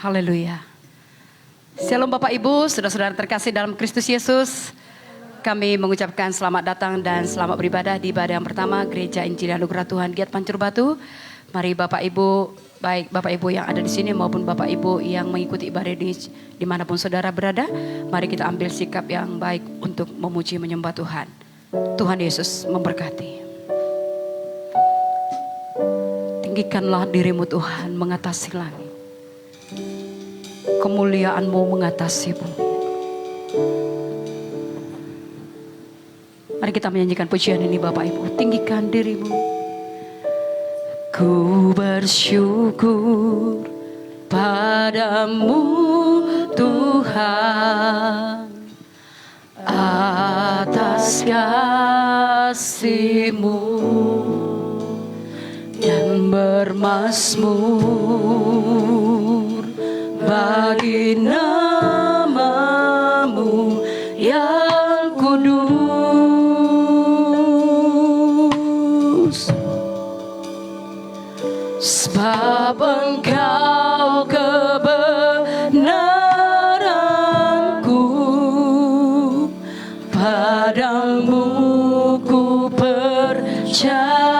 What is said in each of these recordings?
Haleluya. Shalom Bapak Ibu, saudara-saudara terkasih dalam Kristus Yesus. Kami mengucapkan selamat datang dan selamat beribadah di ibadah yang pertama Gereja Injil Anugerah Tuhan Giat Pancur Batu. Mari Bapak Ibu, baik Bapak Ibu yang ada di sini maupun Bapak Ibu yang mengikuti ibadah ini dimanapun saudara berada, mari kita ambil sikap yang baik untuk memuji menyembah Tuhan. Tuhan Yesus memberkati. Tinggikanlah dirimu Tuhan mengatasi langit. Kemuliaan-Mu mengatasi bumi. Mari kita menyanyikan pujian ini Bapak Ibu. Tinggikan dirimu. Ku bersyukur padamu Tuhan atas kasih-Mu dan bermazmur bagi nama-Mu yang kudus. Sebab Engkau kebenaranku, padamu ku percaya.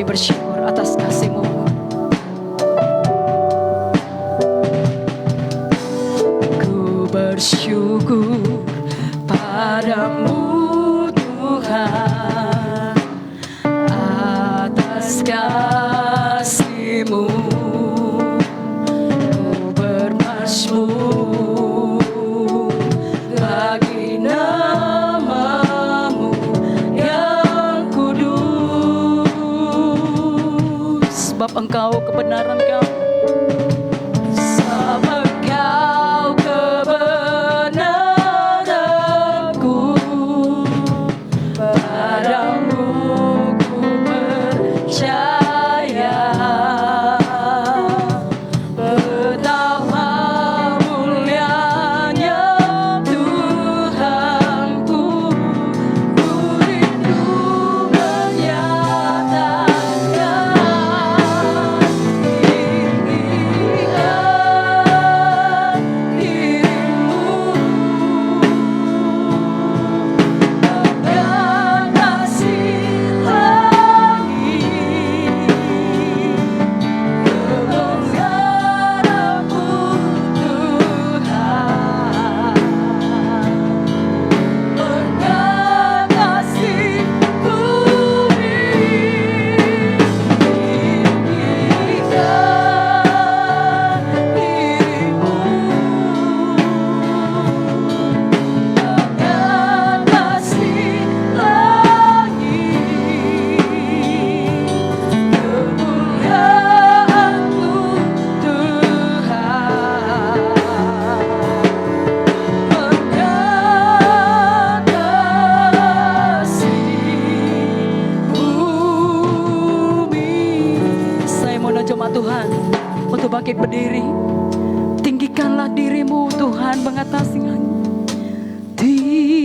Bersyukur atas kasih-Mu. Ku bersyukur padamu Tuhan atas kasih-Mu. Ku bermazmur bagi nama-Mu yang kudus. Sebab Engkau kebenaran Kau. Sebab Engkau kebenaranku, padamu ku percaya. Betapa mulianya Tuhanku, ku rindu menyatakan. Tuhan untuk bangkit berdiri. Tinggikanlah dirimu Tuhan mengatasi langit. Tinggikan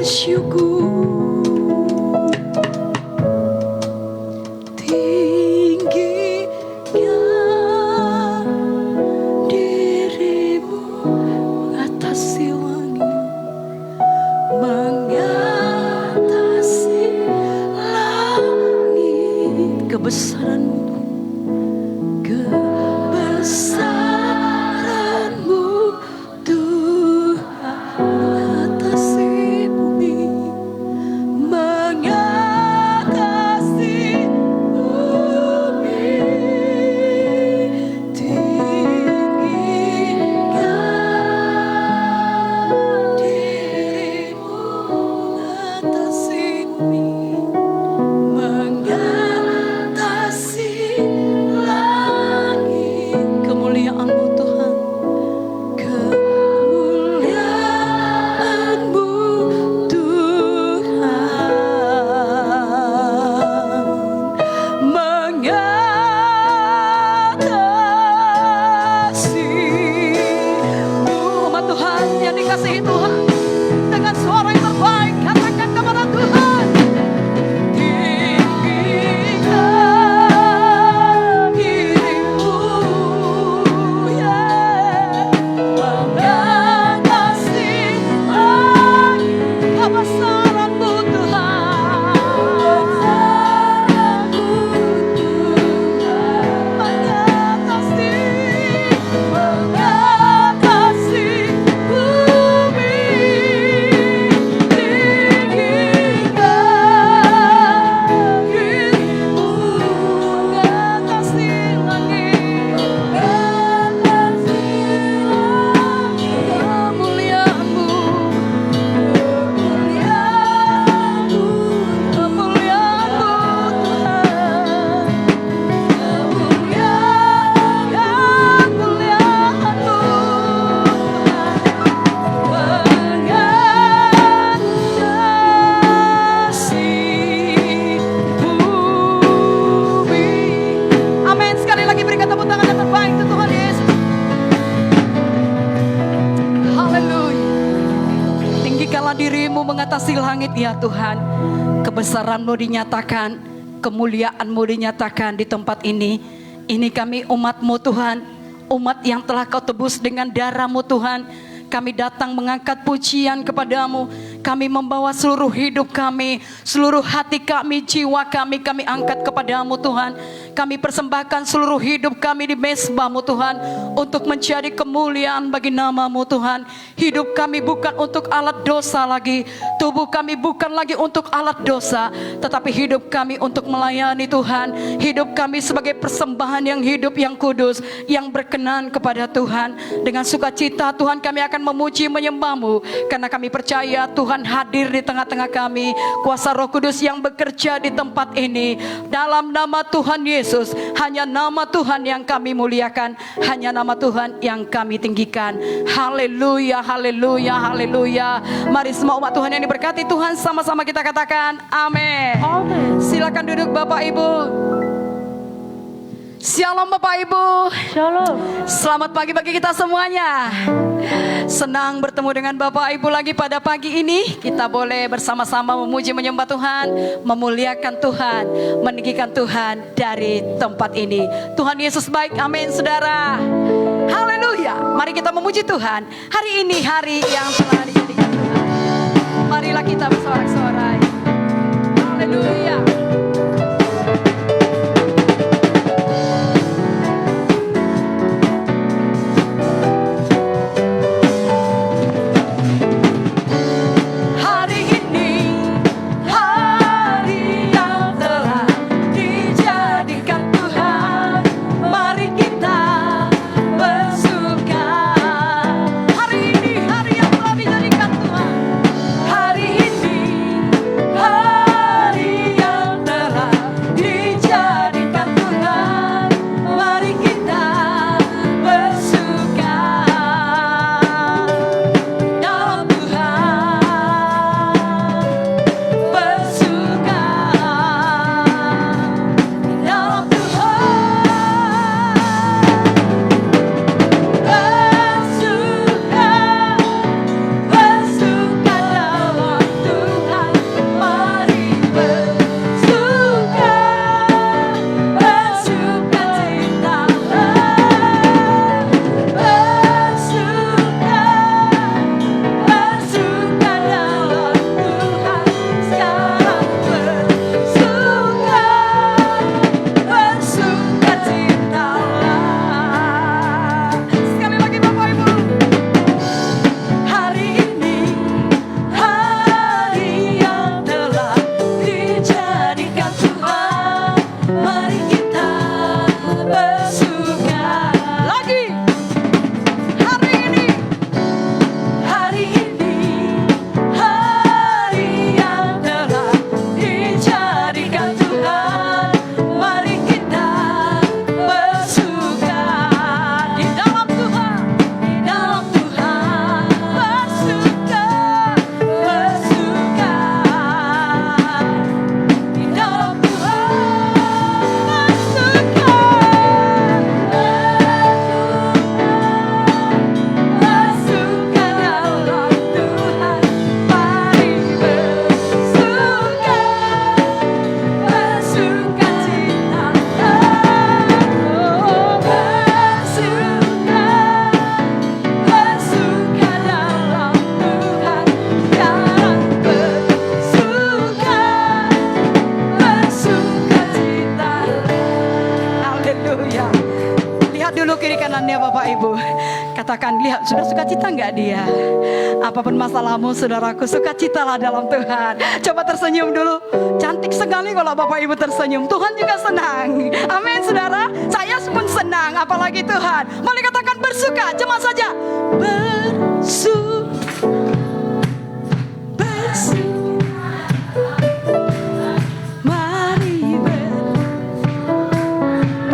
bersyukur. Tingginya dirimu mengatasi langit, mengatasi langit. Kebesaranmu, kebesaranmu Tuhan mengatasi bumi, mengatasi bumi. Tingginya dirimu mengatasi bumi, mengatasi langit. Kemuliaan-Mu Tuhan, kemuliaan-Mu Tuhan, mengatasi umat Tuhan yang dikasihi Tuhan. Dengan suara yang terbaik katakan kepada Tuhan, tingginya dirimu, ya, mengatasi langit. Kebesaran-Mu Tuhan, mengatasi bumi. Tingginya dirimu mengatasi langit, kemuliaan-Mu, kemuliaan-Mu, kemuliaan-Mu Tuhan, kemuliaan-Mu mengatasi bumi. Amin. Sekali lagi berikan tepuk tangan yang terbaik untuk Tuhan Yesus. Haleluya. Tinggikanlah dirimu mengatasi langit ya Tuhan. Kebesaran-Mu dinyatakan, kemuliaan-Mu dinyatakan di tempat ini. Ini kami umat-Mu Tuhan, umat yang telah Kau tebus dengan darah-Mu Tuhan. Kami datang mengangkat pujian kepadamu. Kami membawa seluruh hidup kami, seluruh hati kami, jiwa kami angkat kepadamu Tuhan. Kami persembahkan seluruh hidup kami di mezbah-Mu Tuhan, untuk menjadi kemuliaan bagi nama-Mu Tuhan. Hidup kami bukan untuk alat dosa lagi, tubuh kami bukan lagi untuk alat dosa, tetapi hidup kami untuk melayani Tuhan. Hidup kami sebagai persembahan yang hidup, yang kudus, yang berkenan kepada Tuhan. Dengan sukacita Tuhan kami akan memuji menyembah-Mu, karena kami percaya Tuhan hadir di tengah-tengah kami. Kuasa Roh Kudus yang bekerja di tempat ini. Dalam nama Tuhan Yesus, hanya nama Tuhan yang kami muliakan, hanya nama Tuhan yang kami tinggikan. Haleluya, haleluya, haleluya. Mari semua umat Tuhan yang diberkati Tuhan, sama-sama kita katakan amin. Silakan duduk Bapak Ibu. Shalom Bapak Ibu. Shalom. Selamat pagi bagi kita semuanya. Senang bertemu dengan Bapak Ibu lagi pada pagi ini. Kita boleh bersama-sama memuji menyembah Tuhan, memuliakan Tuhan, meninggikan Tuhan dari tempat ini. Tuhan Yesus baik, amin saudara. Haleluya. Mari kita memuji Tuhan. Hari ini hari yang telah dijadikan Tuhan. Marilah kita bersorak-sorai. Haleluya. Hari ini katakan, lihat sudah sukacita nggak dia? Apapun masalahmu saudaraku, sukacitalah dalam Tuhan. Coba tersenyum dulu. Cantik sekali kalau Bapak Ibu tersenyum. Tuhan juga senang. Amin saudara. Saya pun senang, apalagi Tuhan. Boleh katakan bersuka, cuma saja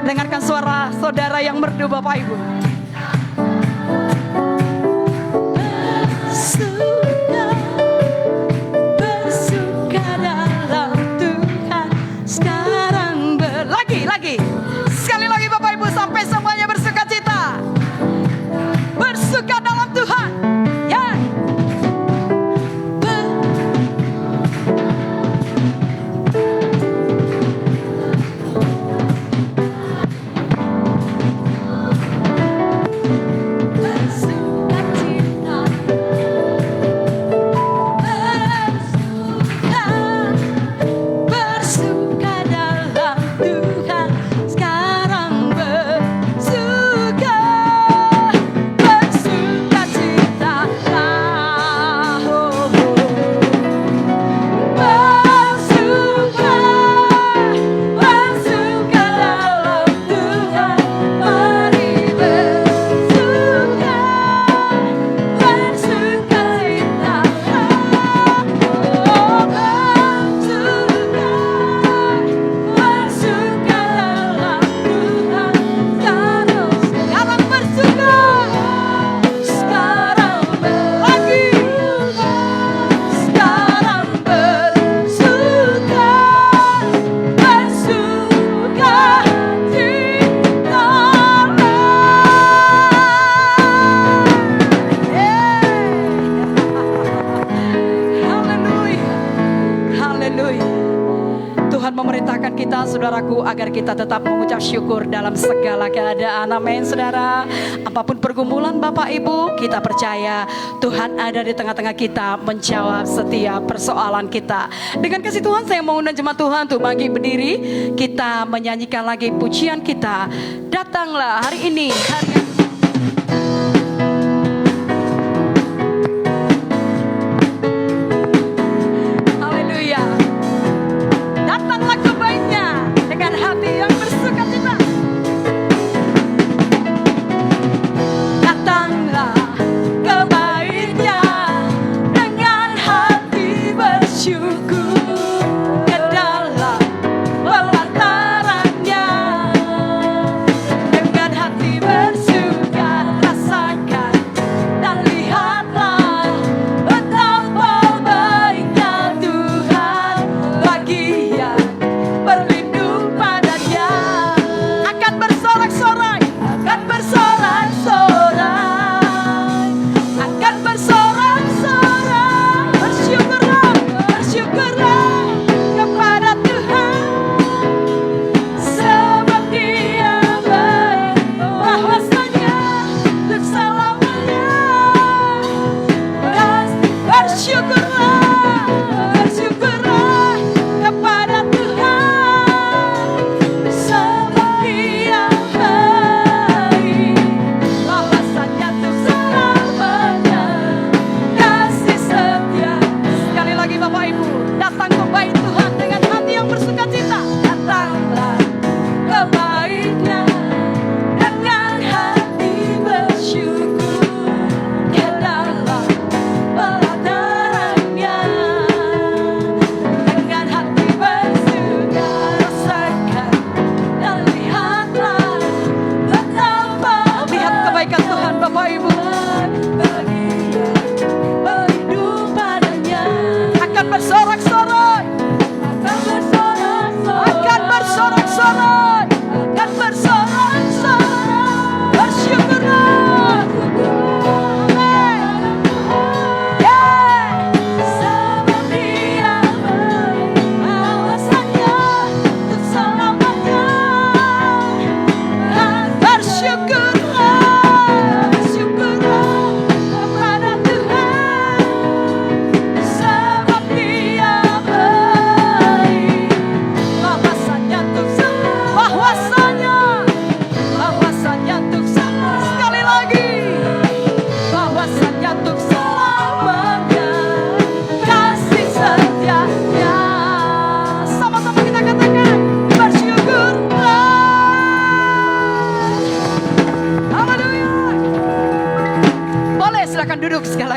dengarkan suara saudara yang merdu Bapak Ibu. Bersuka dalam Tuhan sekarang lagi. Sekali lagi Bapak Ibu sampai semuanya bersuka cita. Bersuka dalam Tuhan. Ya. Saudaraku, agar kita tetap mengucap syukur dalam segala keadaan. Amin saudara. Apapun pergumulan Bapak Ibu, kita percaya Tuhan ada di tengah-tengah kita menjawab setiap persoalan kita. Dengan kasih Tuhan saya mau undang jemaat Tuhan untuk bangkit berdiri. Kita menyanyikan lagi pujian kita. Datanglah hari ini,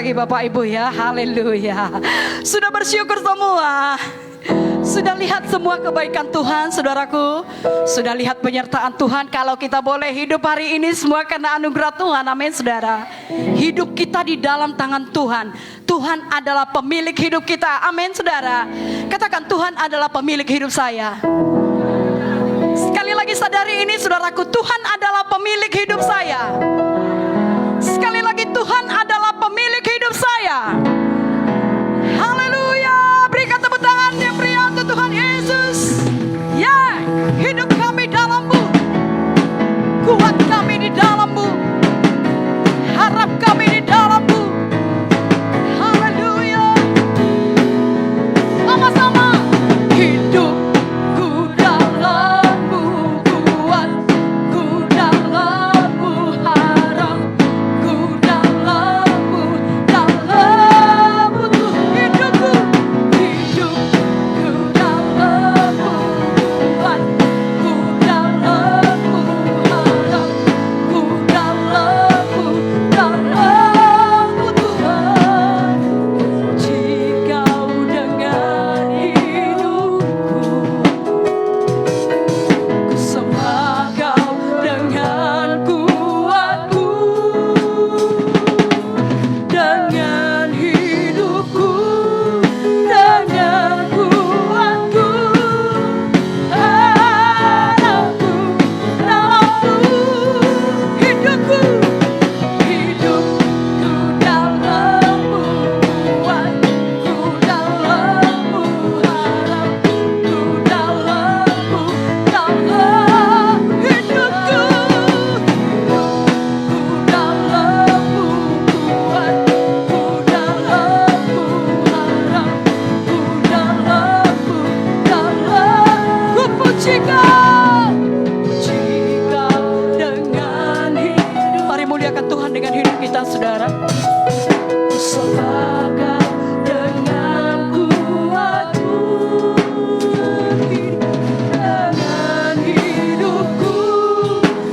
lagi Bapak Ibu ya. Haleluya. Sudah bersyukur semua? Sudah lihat semua kebaikan Tuhan, saudaraku? Sudah lihat penyertaan Tuhan? Kalau kita boleh hidup hari ini semua karena anugerah Tuhan, amin saudara. Hidup kita di dalam tangan Tuhan. Tuhan adalah pemilik hidup kita, amin saudara. Katakan, Tuhan adalah pemilik hidup saya. Sekali lagi sadari ini saudaraku, Tuhan adalah pemilik hidup saya. Sekali lagi, Tuhan adalah pemilik hidup saya. Haleluya. Berikan tepuk tangan yang meriah untuk Tuhan Yesus. Ya, hidup kami dalam-Mu, kuat kami di dalam-Mu, harap kami di dalam-Mu. Haleluya. Sama-sama. Hidupku dalam-Mu, kuatku dalam-Mu, harapku dalam-Mu, dalam-Mu. Hidupku dalam-Mu, kuatku dalam-Mu, harapku dalam-Mu, dalam-Mu Tuhan. Jika dengan hidupku, ku sembah Kau dengan kuatku. Dengan hidupku, dengan kuatku, harapku dalam-Mu. Hidupku dalam-Mu, kuatku dalam-Mu, harapku dalam-Mu, dalam hidupku dalam-Mu, kuatku dalam-Mu, harapku dalam-Mu, dalam. Ku puji Kau, puji Kau dengan hidup. Mari muliakan Tuhan dengan hidup kita, saudara. Ku sembah Kau dengan kuatku, dengan hidupku,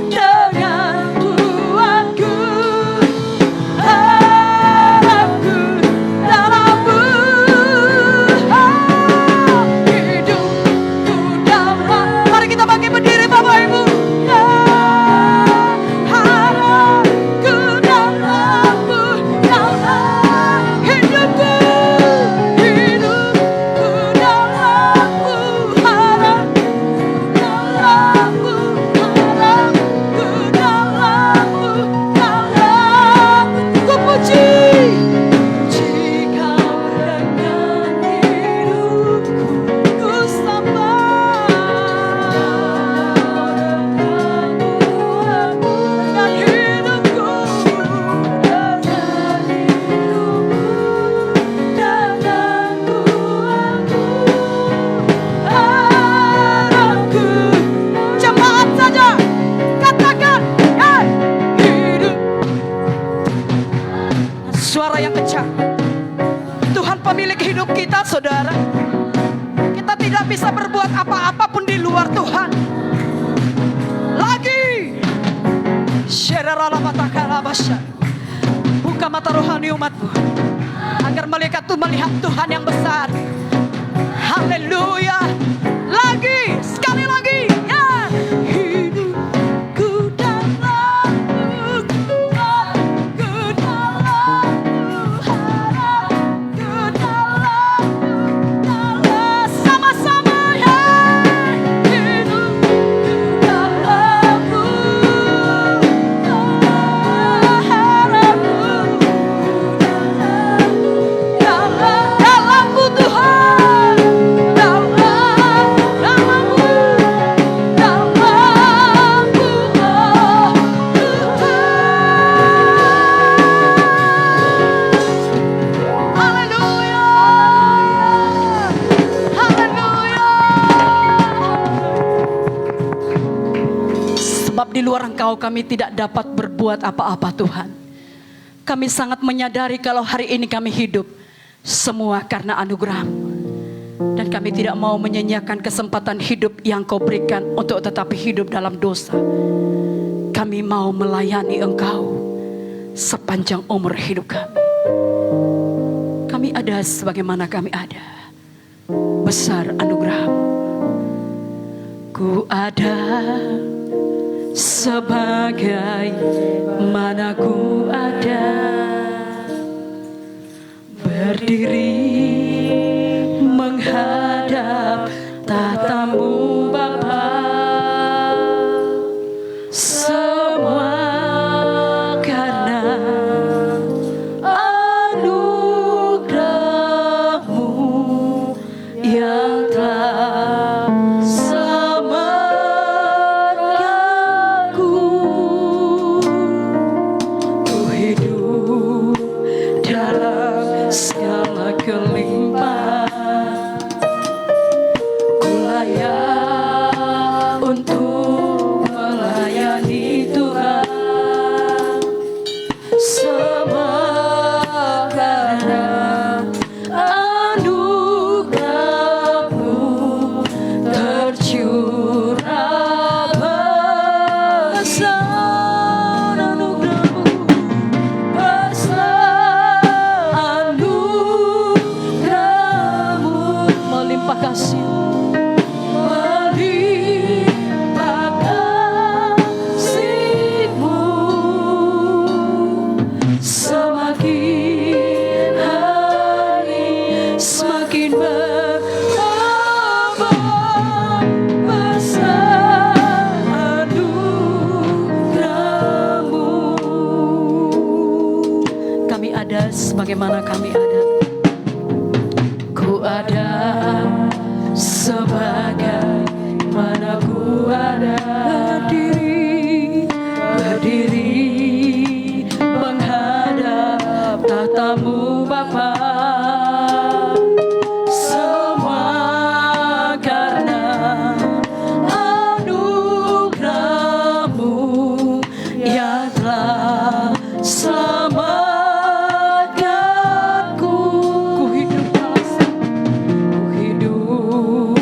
dengan kuatku, harapku dalam-Mu. Hidupku dalam. Mari kita bangkit berdiri Bapak Ibu. Harapku dalam-Mu, dalam hidupku, hidupku dalam-Mu, harapku dalam-Mu, harapku dalam-Mu, dalam. Ku puji Kau dengan hidupku, ku sembah dengan hidupku, dengan hidupku, dengan kuatku, harapku. Jemaat saja katakan, hidup. Suara yang kencang. Tuhan pemilik hidup kita, saudara. Kita tidak bisa berbuat apa-apa pun di luar Tuhan. Lagi. Buka mata rohani umatmu, agar malaikat itu melihat Tuhan yang besar. Haleluya. Lagi, sekali lagi. Ya. Hidupku dalam-Mu, kuatku dalam-Mu, harapku dalam-Mu, dalam. Sama-sama ya. Hidupku dalam-Mu, harapku dalam-Mu Tuhan, dalam-Mu, dalam-Mu, oh Tuhan. Haleluya, haleluya. Sebab di luar Engkau kami tidak dapat berbuat apa-apa Tuhan. Kami sangat menyadari kalau hari ini kami hidup semua karena anugerah-Mu. Dan kami tidak mau menyanyiakan kesempatan hidup yang Kau berikan untuk tetapi hidup dalam dosa. Kami mau melayani Engkau sepanjang umur hidup kami. Kami ada sebagaimana kami ada. Besar anugerah-Mu. Ku ada sebagai mana ku ada, berdiri menghadap tatamu Bapa. Semua karena anugerah-Mu yang telah selamatkanku. Ku hidup dalam segala kelimpahan, ku layak untuk melayani Tuhan. Semua karena anugerah-Mu tercurah besar anugerah-Mu, besar anugerah-Mu, melimpah kasih-Mu, melimpah kasih-Mu. Semakin hari semakin bertambah besar anugerah-Mu. Kami ada sebagaimana kami ada. Ku ada sebagai mana ku ada, berdiri menghadap tatamu Bapa. Semua karena anugerah-Mu yang telah selamatkanku. Ku hidup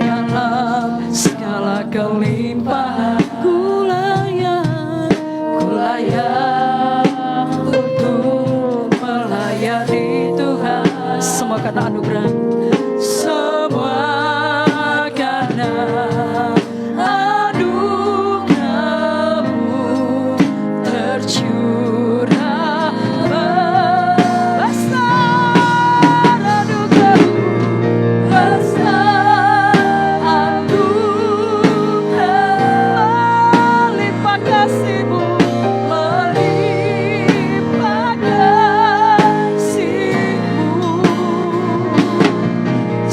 dalam segala kelimpahan. Ku layak untuk melayani Tuhan. Semua karena anugerah, semua karena anugerah-Mu tercurah besar anugerah-Mu, besar anugerah, melimpah kasih-Mu, melimpah kasih-Mu.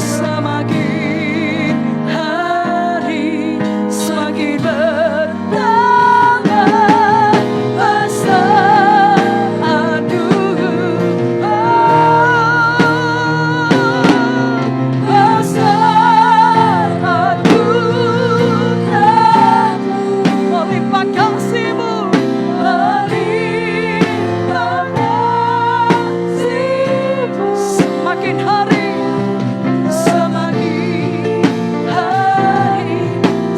Semakin hari semakin bertambah besar anugerah-Mu, besar anugerah-Mu, melimpah kasih-Mu, melimpah kasih-Mu. Semakin hari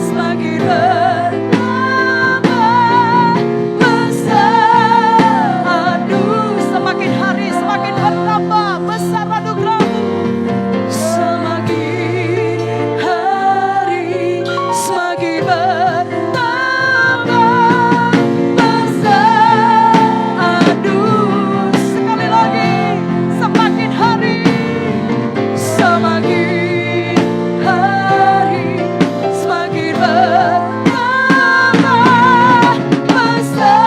semakin bertambah besar semakin hari semakin bertambah besar anugerah-Mu. Semakin hari semakin bertambah besar sekali lagi, semakin hari semakin semakin bertambah besar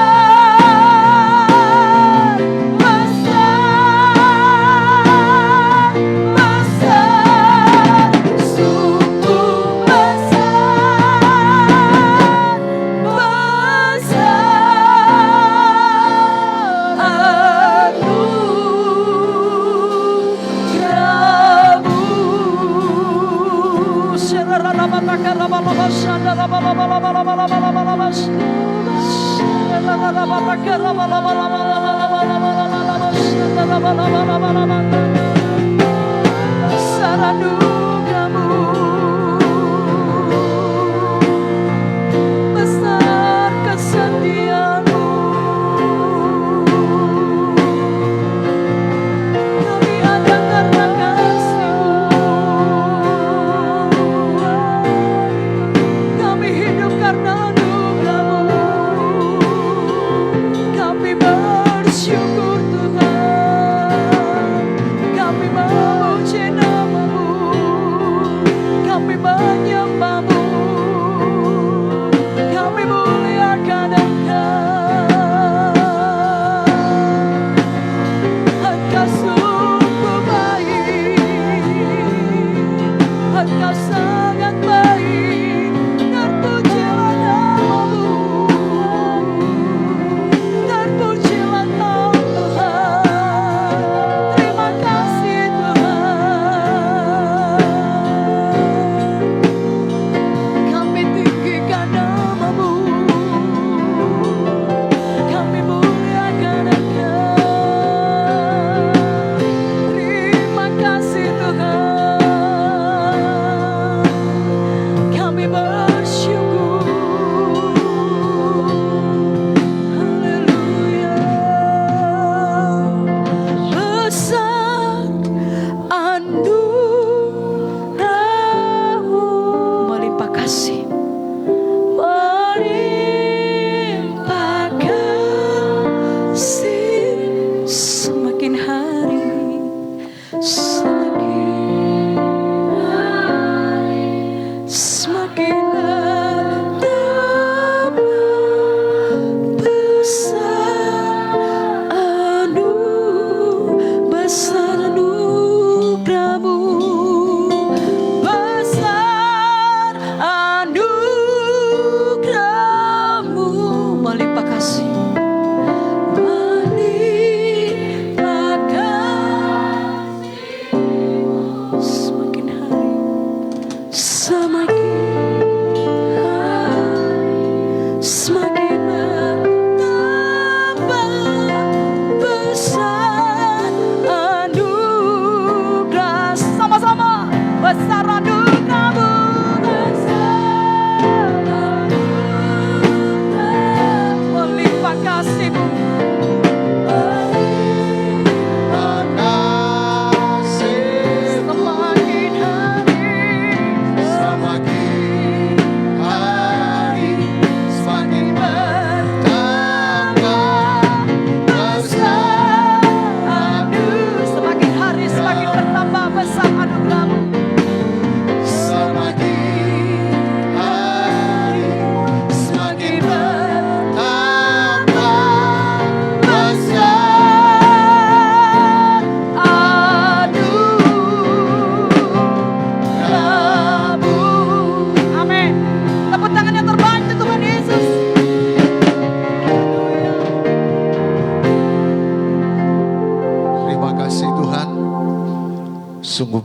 sungguh besar anugerah-Mu, besar kesetiaan-Mu. Kami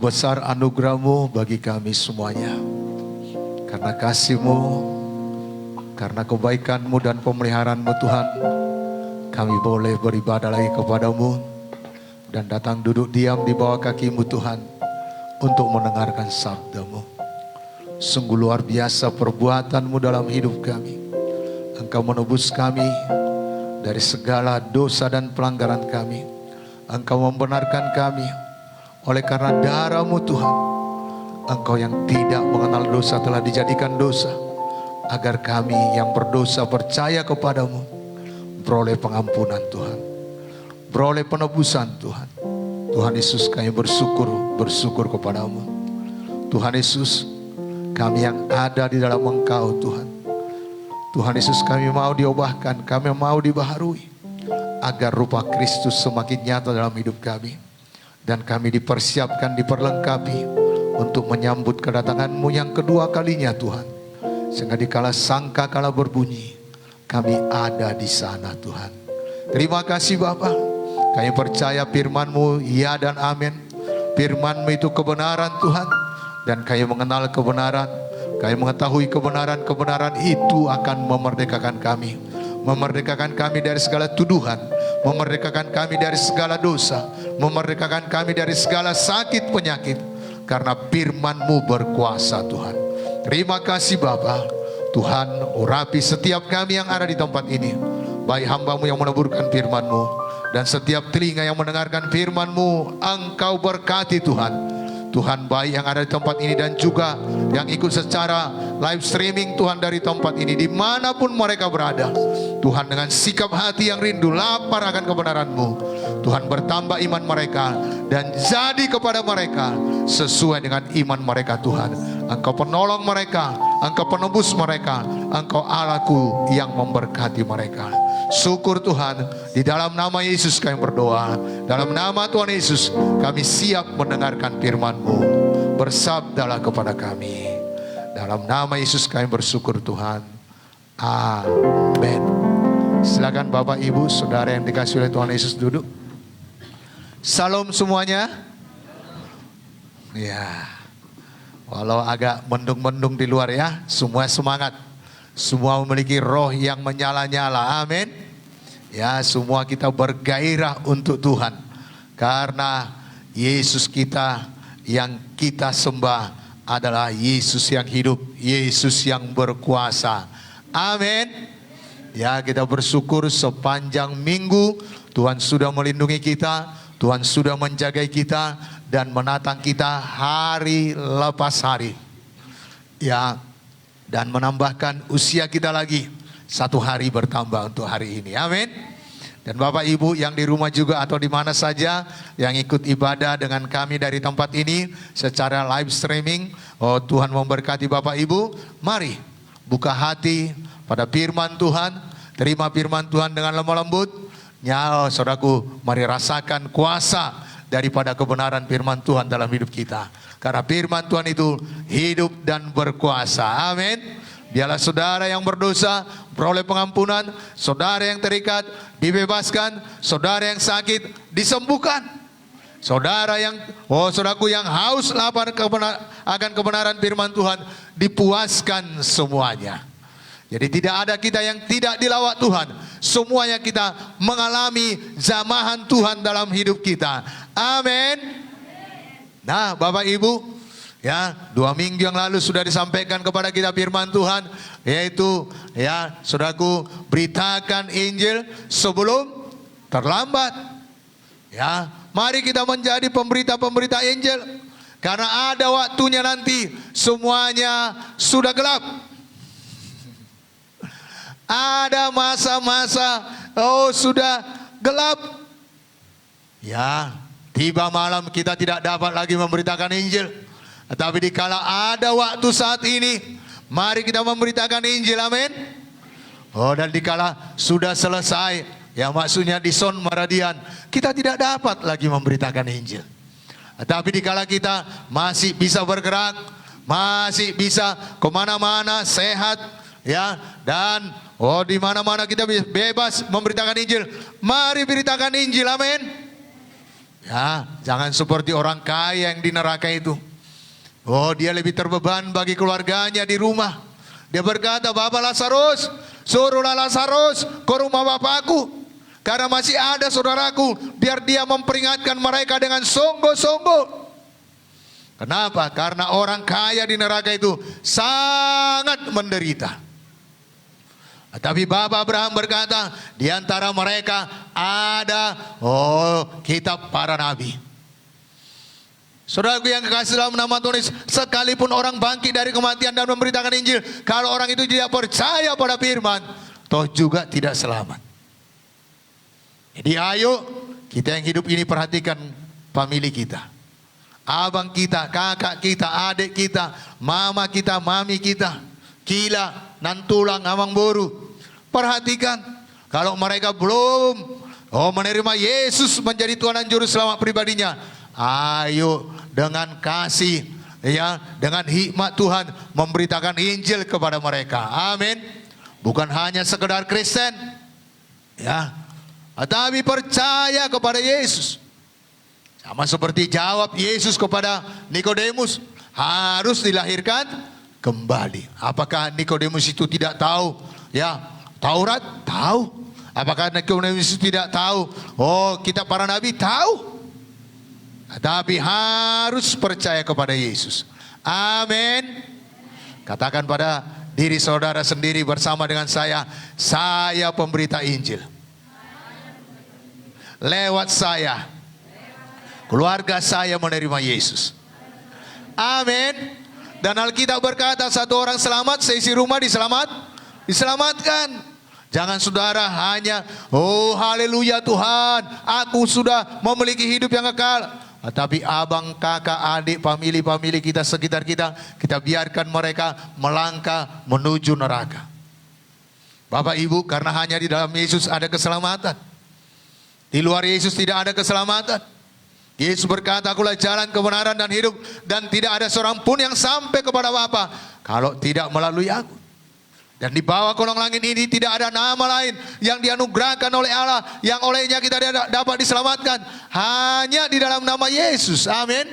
besar anugerah-Mu bagi kami semuanya. Karena kasih-Mu, karena kebaikan-Mu dan pemeliharaan-Mu Tuhan, kami boleh beribadah lagi kepada-Mu dan datang duduk diam di bawah kaki-Mu Tuhan untuk mendengarkan sabda-Mu. Sungguh luar biasa perbuatan-Mu dalam hidup kami. Engkau menebus kami dari segala dosa dan pelanggaran kami. Engkau membenarkan kami oleh karena darah-Mu Tuhan. Engkau yang tidak mengenal dosa telah dijadikan dosa, agar kami yang berdosa percaya kepadamu beroleh pengampunan Tuhan, beroleh penebusan Tuhan. Tuhan Yesus, kami bersyukur kepadamu. Tuhan Yesus, kami yang ada di dalam Engkau Tuhan. Tuhan Yesus, kami mau diubahkan, kami mau dibaharui, agar rupa Kristus semakin nyata dalam hidup kami. Dan kami dipersiapkan, diperlengkapi untuk menyambut kedatangan-Mu yang kedua kalinya Tuhan. Sehingga dikala sangkakala berbunyi, kami ada di sana Tuhan. Terima kasih Bapa. Kami percaya firman-Mu ya dan amin. Firman-Mu itu kebenaran Tuhan. Dan kami mengenal kebenaran. Kami mengetahui kebenaran-kebenaran itu akan memerdekakan kami. Memerdekakan kami dari segala tuduhan. Memerdekakan kami dari segala dosa. Memerdekakan kami dari segala sakit penyakit. Karena firman-Mu berkuasa Tuhan. Terima kasih Bapa. Tuhan, urapi setiap kami yang ada di tempat ini. Baik hamba-Mu yang meneburkan firman-Mu, dan setiap telinga yang mendengarkan firman-Mu, Engkau berkati Tuhan. Tuhan, baik yang ada di tempat ini dan juga yang ikut secara live streaming Tuhan dari tempat ini, dimanapun mereka berada. Tuhan, dengan sikap hati yang rindu, lapar akan kebenaran-Mu, Tuhan, bertambah iman mereka dan jadi kepada mereka sesuai dengan iman mereka Tuhan. Engkau penolong mereka, Engkau penebus mereka, Engkau Allahku yang memberkati mereka. Syukur Tuhan, di dalam nama Yesus kami berdoa. Dalam nama Tuhan Yesus kami siap mendengarkan firman-Mu. Bersabdalah kepada kami. Dalam nama Yesus kami bersyukur Tuhan. Amin. Silakan Bapak Ibu Saudara yang dikasihi oleh Tuhan Yesus duduk. Salam semuanya. Ya, walau agak mendung-mendung di luar ya, semua semangat. Semua memiliki roh yang menyala-nyala. Amin. Ya, semua kita bergairah untuk Tuhan. Karena Yesus kita yang kita sembah adalah Yesus yang hidup, Yesus yang berkuasa. Amin. Ya, kita bersyukur sepanjang minggu Tuhan sudah melindungi kita, Tuhan sudah menjaga kita dan menatang kita hari lepas hari. Ya, dan menambahkan usia kita lagi 1 hari bertambah untuk hari ini. Amin. Dan Bapak Ibu yang di rumah juga atau di mana saja yang ikut ibadah dengan kami dari tempat ini secara live streaming. Oh, Tuhan memberkati Bapak Ibu. Mari buka hati pada firman Tuhan. Terima firman Tuhan dengan lemah lembut. Ya, saudaraku, mari rasakan kuasa daripada kebenaran firman Tuhan dalam hidup kita. Karena firman Tuhan itu hidup dan berkuasa. Amin. Biarlah saudara yang berdosa beroleh pengampunan, saudara yang terikat dibebaskan, saudara yang sakit disembuhkan, saudara yang saudaraku yang haus lapar akan kebenaran firman Tuhan dipuaskan semuanya. Jadi tidak ada kita yang tidak dilawat Tuhan. Semuanya kita mengalami jamahan Tuhan dalam hidup kita. Amin. Nah, Bapak Ibu, ya, 2 minggu yang lalu sudah disampaikan kepada kita firman Tuhan, yaitu ya, saudaraku, beritakan Injil sebelum terlambat. Ya, mari kita menjadi pemberita-pemberita Injil, karena ada waktunya nanti semuanya sudah gelap. Ada masa-masa sudah gelap. Ya, tiba malam kita tidak dapat lagi memberitakan Injil. Tapi dikala ada waktu saat ini, mari kita memberitakan Injil. Amin. Dan dikala sudah selesai, ya maksudnya di Son Maradian, kita tidak dapat lagi memberitakan Injil. Tapi dikala kita masih bisa bergerak, masih bisa kemana-mana sehat, ya, dan di mana-mana kita bebas memberitakan Injil. Mari beritakan Injil. Amin. Ya, jangan seperti orang kaya yang di neraka itu. Oh, dia lebih terbeban bagi keluarganya di rumah. Dia berkata, Bapak Lazarus, suruhlah Lazarus ke rumah bapakku. Karena masih ada saudaraku, biar dia memperingatkan mereka dengan sungguh-sungguh. Kenapa? Karena orang kaya di neraka itu sangat menderita. Tapi Bapak Abraham berkata, di antara mereka ada kitab para nabi. Saudaraku yang kekasih dalam nama Tuhan, sekalipun orang bangkit dari kematian dan memberitakan Injil, kalau orang itu tidak percaya pada firman, toh juga tidak selamat. Jadi ayo kita yang hidup ini perhatikan famili kita. Abang kita, kakak kita, adik kita, mama kita, mami kita, kila, nantulang, amang boru. Perhatikan, kalau mereka belum menerima Yesus menjadi Tuhan dan Juru Selamat pribadinya, ayo dengan kasih, ya, dengan hikmat Tuhan memberitakan Injil kepada mereka. Amin. Bukan hanya sekedar Kristen, ya, tapi percaya kepada Yesus. Sama seperti jawab Yesus kepada Nikodemus, harus dilahirkan kembali. Apakah Nikodemus itu tidak tahu? Ya, Taurat tahu. Apakah Nikodemus itu tidak tahu? Oh, kitab para nabi tahu. Tapi harus percaya kepada Yesus. Amin. Katakan pada diri saudara sendiri bersama dengan saya pemberita Injil. Lewat saya, keluarga saya menerima Yesus. Amin. Dan Alkitab berkata, satu orang selamat, seisi rumah diselamatkan. Jangan saudara hanya, oh haleluya Tuhan, aku sudah memiliki hidup yang kekal. Tapi abang, kakak, adik, famili kita sekitar kita biarkan mereka melangkah menuju neraka. Bapak Ibu, karena hanya di dalam Yesus ada keselamatan. Di luar Yesus tidak ada keselamatan. Yesus berkata, akulah jalan, kebenaran dan hidup, dan tidak ada seorang pun yang sampai kepada Bapa kalau tidak melalui aku. Dan di bawah kolong langit ini tidak ada nama lain yang dianugerahkan oleh Allah yang olehnya kita dapat diselamatkan, hanya di dalam nama Yesus. Amin.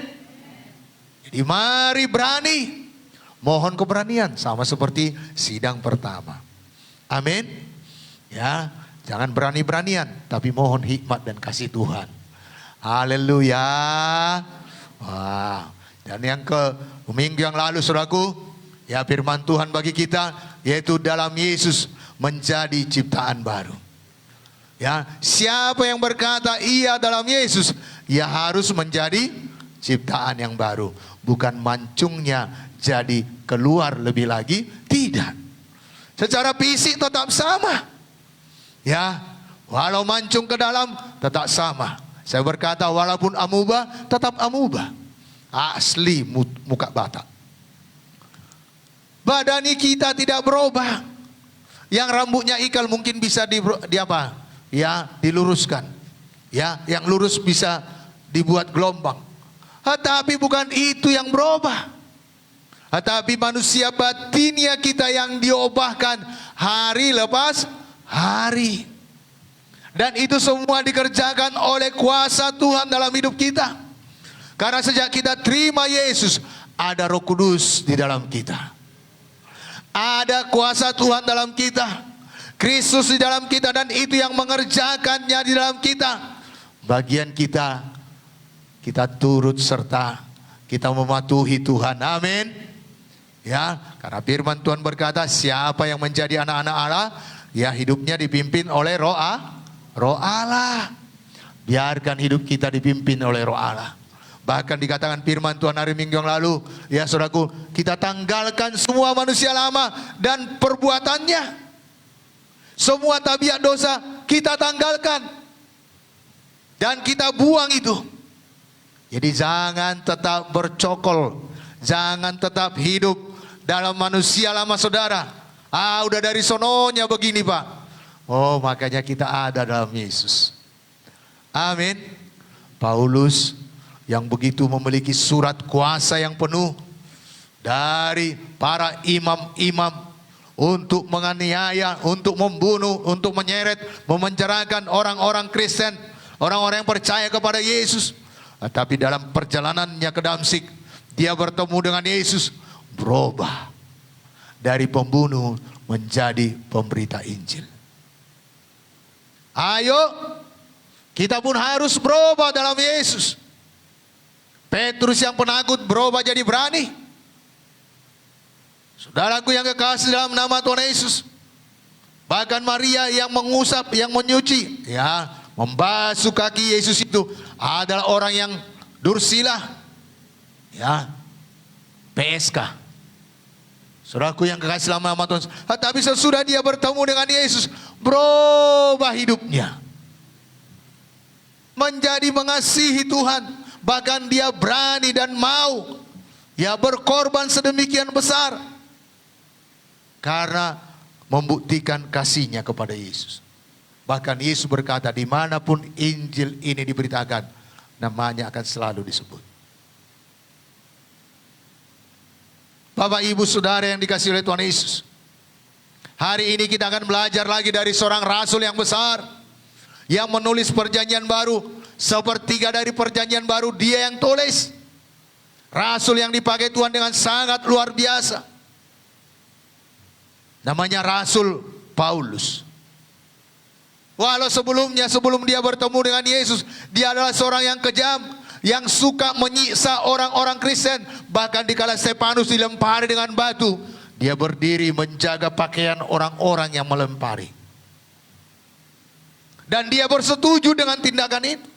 Jadi mari berani, mohon keberanian sama seperti sidang pertama. Amin. Ya, jangan berani-beranian, tapi mohon hikmat dan kasih Tuhan. Haleluya. Wah. Dan yang minggu yang lalu saudaraku, ya firman Tuhan bagi kita, yaitu dalam Yesus menjadi ciptaan baru. Ya, siapa yang berkata ia dalam Yesus, ia harus menjadi ciptaan yang baru. Bukan mancungnya jadi keluar lebih lagi, tidak. Secara fisik tetap sama. Ya, walau mancung ke dalam tetap sama. Saya berkata walaupun amuba tetap amuba. Asli muka Batak. Badani kita tidak berubah. Yang rambutnya ikal mungkin bisa diluruskan. Ya, yang lurus bisa dibuat gelombang. Tetapi bukan itu yang berubah. Tetapi manusia batinnya kita yang diubahkan hari lepas hari. Dan itu semua dikerjakan oleh kuasa Tuhan dalam hidup kita. Karena sejak kita terima Yesus, ada Roh Kudus di dalam kita. Ada kuasa Tuhan dalam kita, Kristus di dalam kita, dan itu yang mengerjakannya di dalam kita. Bagian kita turut serta, kita mematuhi Tuhan. Amin. Ya, karena firman Tuhan berkata, siapa yang menjadi anak-anak Allah, ya hidupnya dipimpin oleh Roh Allah. Biarkan hidup kita dipimpin oleh Roh Allah. Bahkan dikatakan firman Tuhan hari Minggu yang lalu, ya saudaraku, kita tanggalkan semua manusia lama dan perbuatannya. Semua tabiat dosa kita tanggalkan. Dan kita buang itu. Jadi jangan tetap bercokol. Jangan tetap hidup dalam manusia lama saudara. Udah dari sononya begini Pak. Oh, makanya kita ada dalam Yesus. Amin. Paulus yang begitu memiliki surat kuasa yang penuh dari para imam-imam untuk menganiaya, untuk membunuh, untuk menyeret, memenjarakan orang-orang Kristen. orang-orang yang percaya kepada Yesus. Tapi dalam perjalanannya ke Damsyik, dia bertemu dengan Yesus, berubah dari pembunuh menjadi pemberita Injil. Ayo, kita pun harus berubah dalam Yesus. Petrus yang penakut berubah jadi berani. Saudaraku yang kekasih dalam nama Tuhan Yesus, bahkan Maria yang mengusap, yang menyuci, ya, membasuh kaki Yesus itu adalah orang yang dursila, ya, PSK. Saudaraku yang kekasih dalam nama Tuhan, tapi sesudah dia bertemu dengan Yesus, berubah hidupnya menjadi mengasihi Tuhan. Bahkan dia berani dan mau, ya, berkorban sedemikian besar karena membuktikan kasihnya kepada Yesus. Bahkan Yesus berkata, dimanapun Injil ini diberitakan, namanya akan selalu disebut. Bapak, Ibu, Saudara yang dikasihi oleh Tuhan Yesus, hari ini kita akan belajar lagi dari seorang rasul yang besar yang menulis perjanjian baru. Sepertiga dari perjanjian baru dia yang tulis. Rasul yang dipakai Tuhan dengan sangat luar biasa. Namanya Rasul Paulus. Walau sebelumnya, sebelum dia bertemu dengan Yesus, dia adalah seorang yang kejam, yang suka menyiksa orang-orang Kristen. Bahkan dikala Stefanus dilempari dengan batu, dia berdiri menjaga pakaian orang-orang yang melempari. Dan dia bersetuju dengan tindakan itu.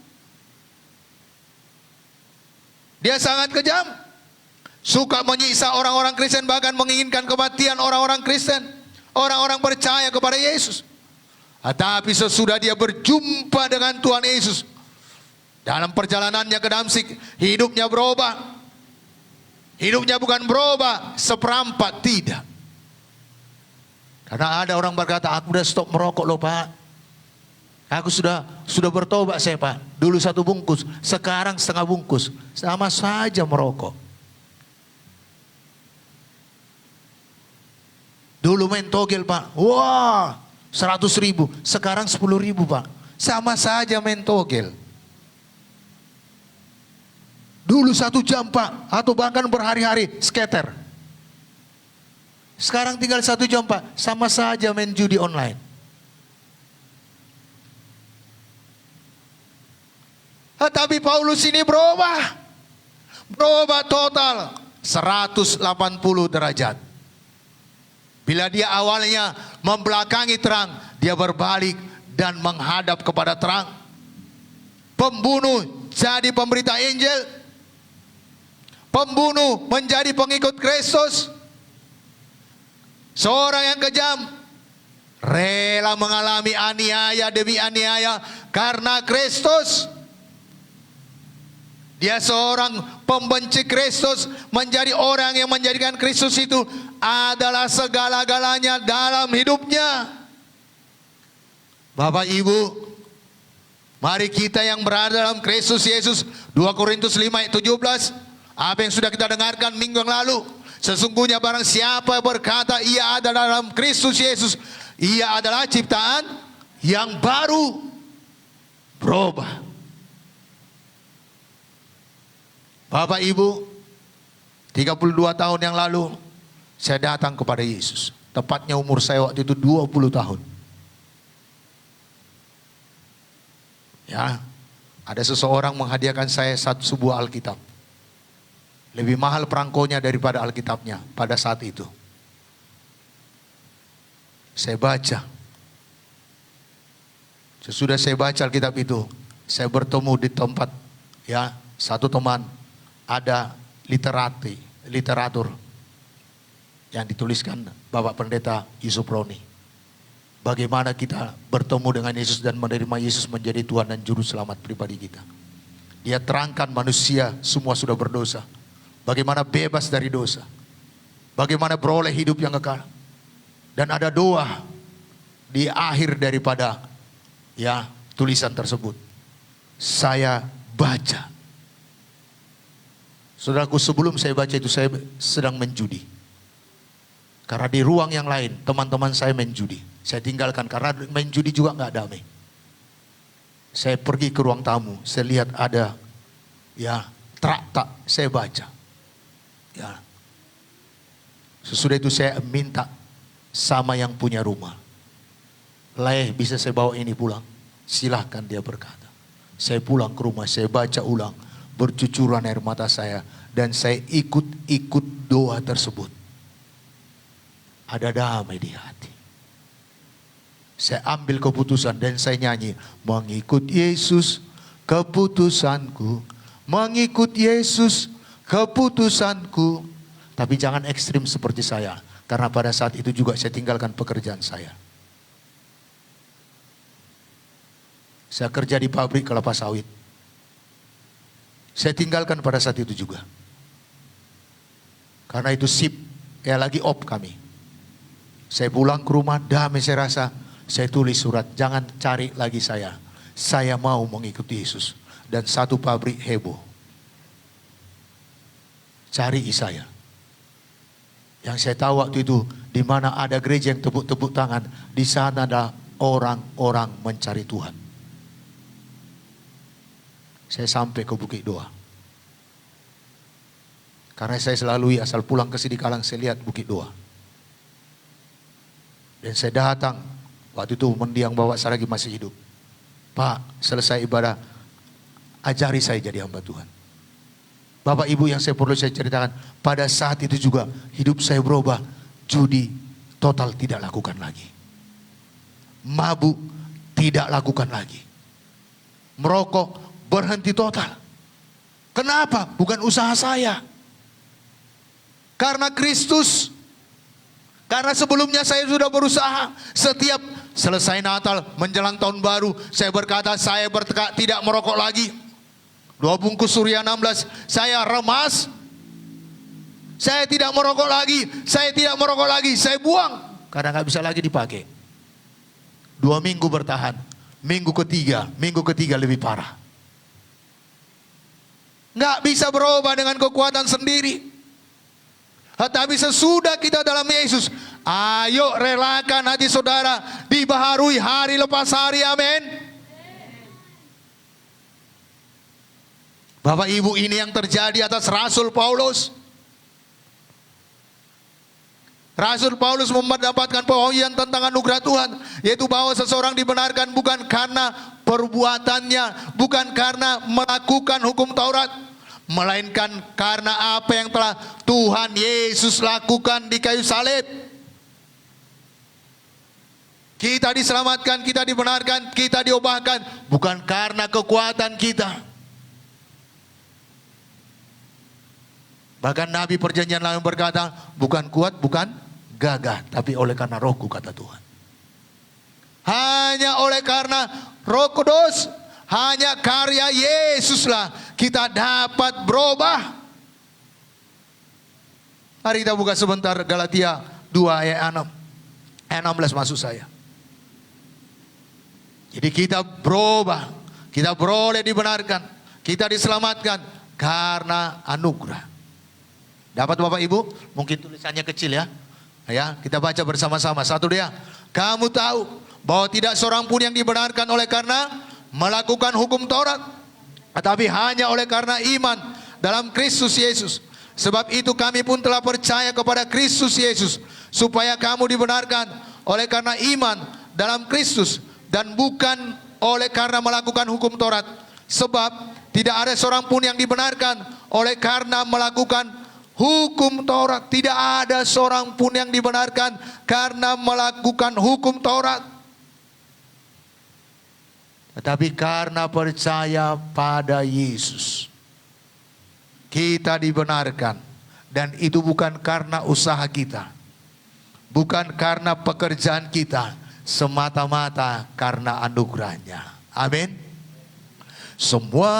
Dia sangat kejam, suka menyiksa orang-orang Kristen, bahkan menginginkan kematian orang-orang Kristen, orang-orang percaya kepada Yesus. Tapi sesudah dia berjumpa dengan Tuhan Yesus, dalam perjalanannya ke Damsyik, hidupnya berubah. Hidupnya bukan berubah seperempat, tidak. Karena ada orang berkata, aku udah stop merokok loh Pak. Aku sudah bertobat saya Pak. Dulu 1 bungkus, sekarang setengah bungkus. Sama saja merokok. Dulu main togel Pak. Wah, 100.000. Sekarang 10.000 Pak. Sama saja main togel. Dulu 1 jam Pak. Atau bahkan berhari-hari skater. Sekarang tinggal 1 jam Pak. Sama saja main judi online. Tapi Paulus ini berubah. Berubah total 180 derajat. Bila dia awalnya membelakangi terang, dia berbalik dan menghadap kepada terang. Pembunuh jadi pemberita Injil. Pembunuh menjadi pengikut Kristus. Seorang yang kejam rela mengalami aniaya demi aniaya karena Kristus. Dia seorang pembenci Kristus, menjadi orang yang menjadikan Kristus itu adalah segala-galanya dalam hidupnya. Bapak Ibu, mari kita yang berada dalam Kristus Yesus, 2 Korintus 5 ayat 17, apa yang sudah kita dengarkan minggu yang lalu. Sesungguhnya barang siapa berkata ia ada dalam Kristus Yesus, ia adalah ciptaan yang baru, berubah. Bapak Ibu, 32 tahun yang lalu saya datang kepada Yesus. Tepatnya umur saya waktu itu 20 tahun. Ya, ada seseorang menghadiahkan saya sebuah Alkitab. Lebih mahal perangkonya daripada Alkitabnya pada saat itu. Saya baca. Sesudah saya baca Alkitab itu, saya bertemu di tempat, ya, satu teman, ada literatur yang dituliskan Bapak Pendeta Yusuf Roni. Bagaimana kita bertemu dengan Yesus dan menerima Yesus menjadi Tuhan dan Juru Selamat pribadi kita. Dia terangkan manusia semua sudah berdosa. Bagaimana bebas dari dosa. Bagaimana beroleh hidup yang kekal. Dan ada doa di akhir daripada, ya, tulisan tersebut. Saya baca. Saudaraku, sebelum saya baca itu saya sedang menjudi. Karena di ruang yang lain teman-teman saya main judi. Saya tinggalkan karena main judi juga nggak damai. Saya pergi ke ruang tamu, saya lihat ada ya traktat, saya baca. Ya. Sesudah itu saya minta sama yang punya rumah. Leh, bisa saya bawa ini pulang? Silahkan, dia berkata. Saya pulang ke rumah, saya baca ulang. Bercucuran air mata saya. Dan saya ikut doa tersebut. Ada damai di hati. Saya ambil keputusan dan saya nyanyi. Mengikut Yesus keputusanku. Mengikut Yesus keputusanku. Tapi jangan ekstrim seperti saya. Karena pada saat itu juga saya tinggalkan pekerjaan saya. Saya kerja di pabrik kelapa sawit. Saya tinggalkan pada saat itu juga. Karena itu sip, ya lagi op kami. Saya pulang ke rumah, damai saya rasa. Saya tulis surat, jangan cari lagi saya. Saya mau mengikuti Yesus. Dan satu pabrik heboh. Cari saya. Yang saya tahu waktu itu, di mana ada gereja yang tepuk-tepuk tangan, di sana ada orang-orang mencari Tuhan. Saya sampai ke Bukit Doa. Karena saya selalu asal pulang ke Sidikalang, saya lihat Bukit Doa. Dan saya datang, waktu itu mendiang bawa saya lagi masih hidup. Pak, selesai ibadah, ajari saya jadi hamba Tuhan. Bapak Ibu yang saya perlu saya ceritakan, pada saat itu juga hidup saya berubah. Judi total tidak lakukan lagi. Mabuk tidak lakukan lagi. Merokok berhenti total. Kenapa? Bukan usaha saya. Karena Kristus. Karena sebelumnya saya sudah berusaha. Setiap selesai Natal menjelang tahun baru, saya berkata saya bertekad tidak merokok lagi. 2 bungkus Surya 16 saya remas. Saya tidak merokok lagi. Saya tidak merokok lagi. Saya buang. Karena gak bisa lagi dipakai. 2 minggu bertahan. Minggu ketiga lebih parah. Gak bisa berubah dengan kekuatan sendiri. Tetapi sesudah kita dalam Yesus, ayo relakan hati saudara dibaharui hari lepas hari, amin. Bapak Ibu, ini yang terjadi atas Rasul Paulus. Rasul Paulus mendapatkan pewahyuan tentang anugerah Tuhan, yaitu bahwa seseorang dibenarkan bukan karena perbuatannya, bukan karena melakukan hukum Taurat, melainkan karena apa yang telah Tuhan Yesus lakukan di kayu salib. Kita diselamatkan, kita dibenarkan, kita diubahkan bukan karena kekuatan kita. Bahkan Nabi perjanjian lama berkata, bukan kuat, bukan gagah, tapi oleh karena Rohku, kata Tuhan. Hanya oleh karena Roh Kudus, hanya karya Yesuslah kita dapat berubah. Mari kita buka sebentar Galatia 2 ayat 6. Ayat 16 maksud saya. Jadi kita berubah, kita beroleh dibenarkan, kita diselamatkan karena anugerah. Dapat Bapak Ibu? Mungkin tulisannya kecil ya. Ya, kita baca bersama-sama. Satu dia. Kamu tahu bahwa tidak seorang pun yang dibenarkan oleh karena melakukan hukum Taurat, tetapi hanya oleh karena iman dalam Kristus Yesus. Sebab itu kami pun telah percaya kepada Kristus Yesus, supaya kamu dibenarkan oleh karena iman dalam Kristus, dan bukan oleh karena melakukan hukum Taurat. Sebab tidak ada seorang pun yang dibenarkan oleh karena melakukan hukum Taurat. Tidak ada seorang pun yang dibenarkan karena melakukan hukum Taurat, tetapi karena percaya pada Yesus kita dibenarkan. Dan itu bukan karena usaha kita, bukan karena pekerjaan kita, semata-mata karena anugerahnya. Amin. Semua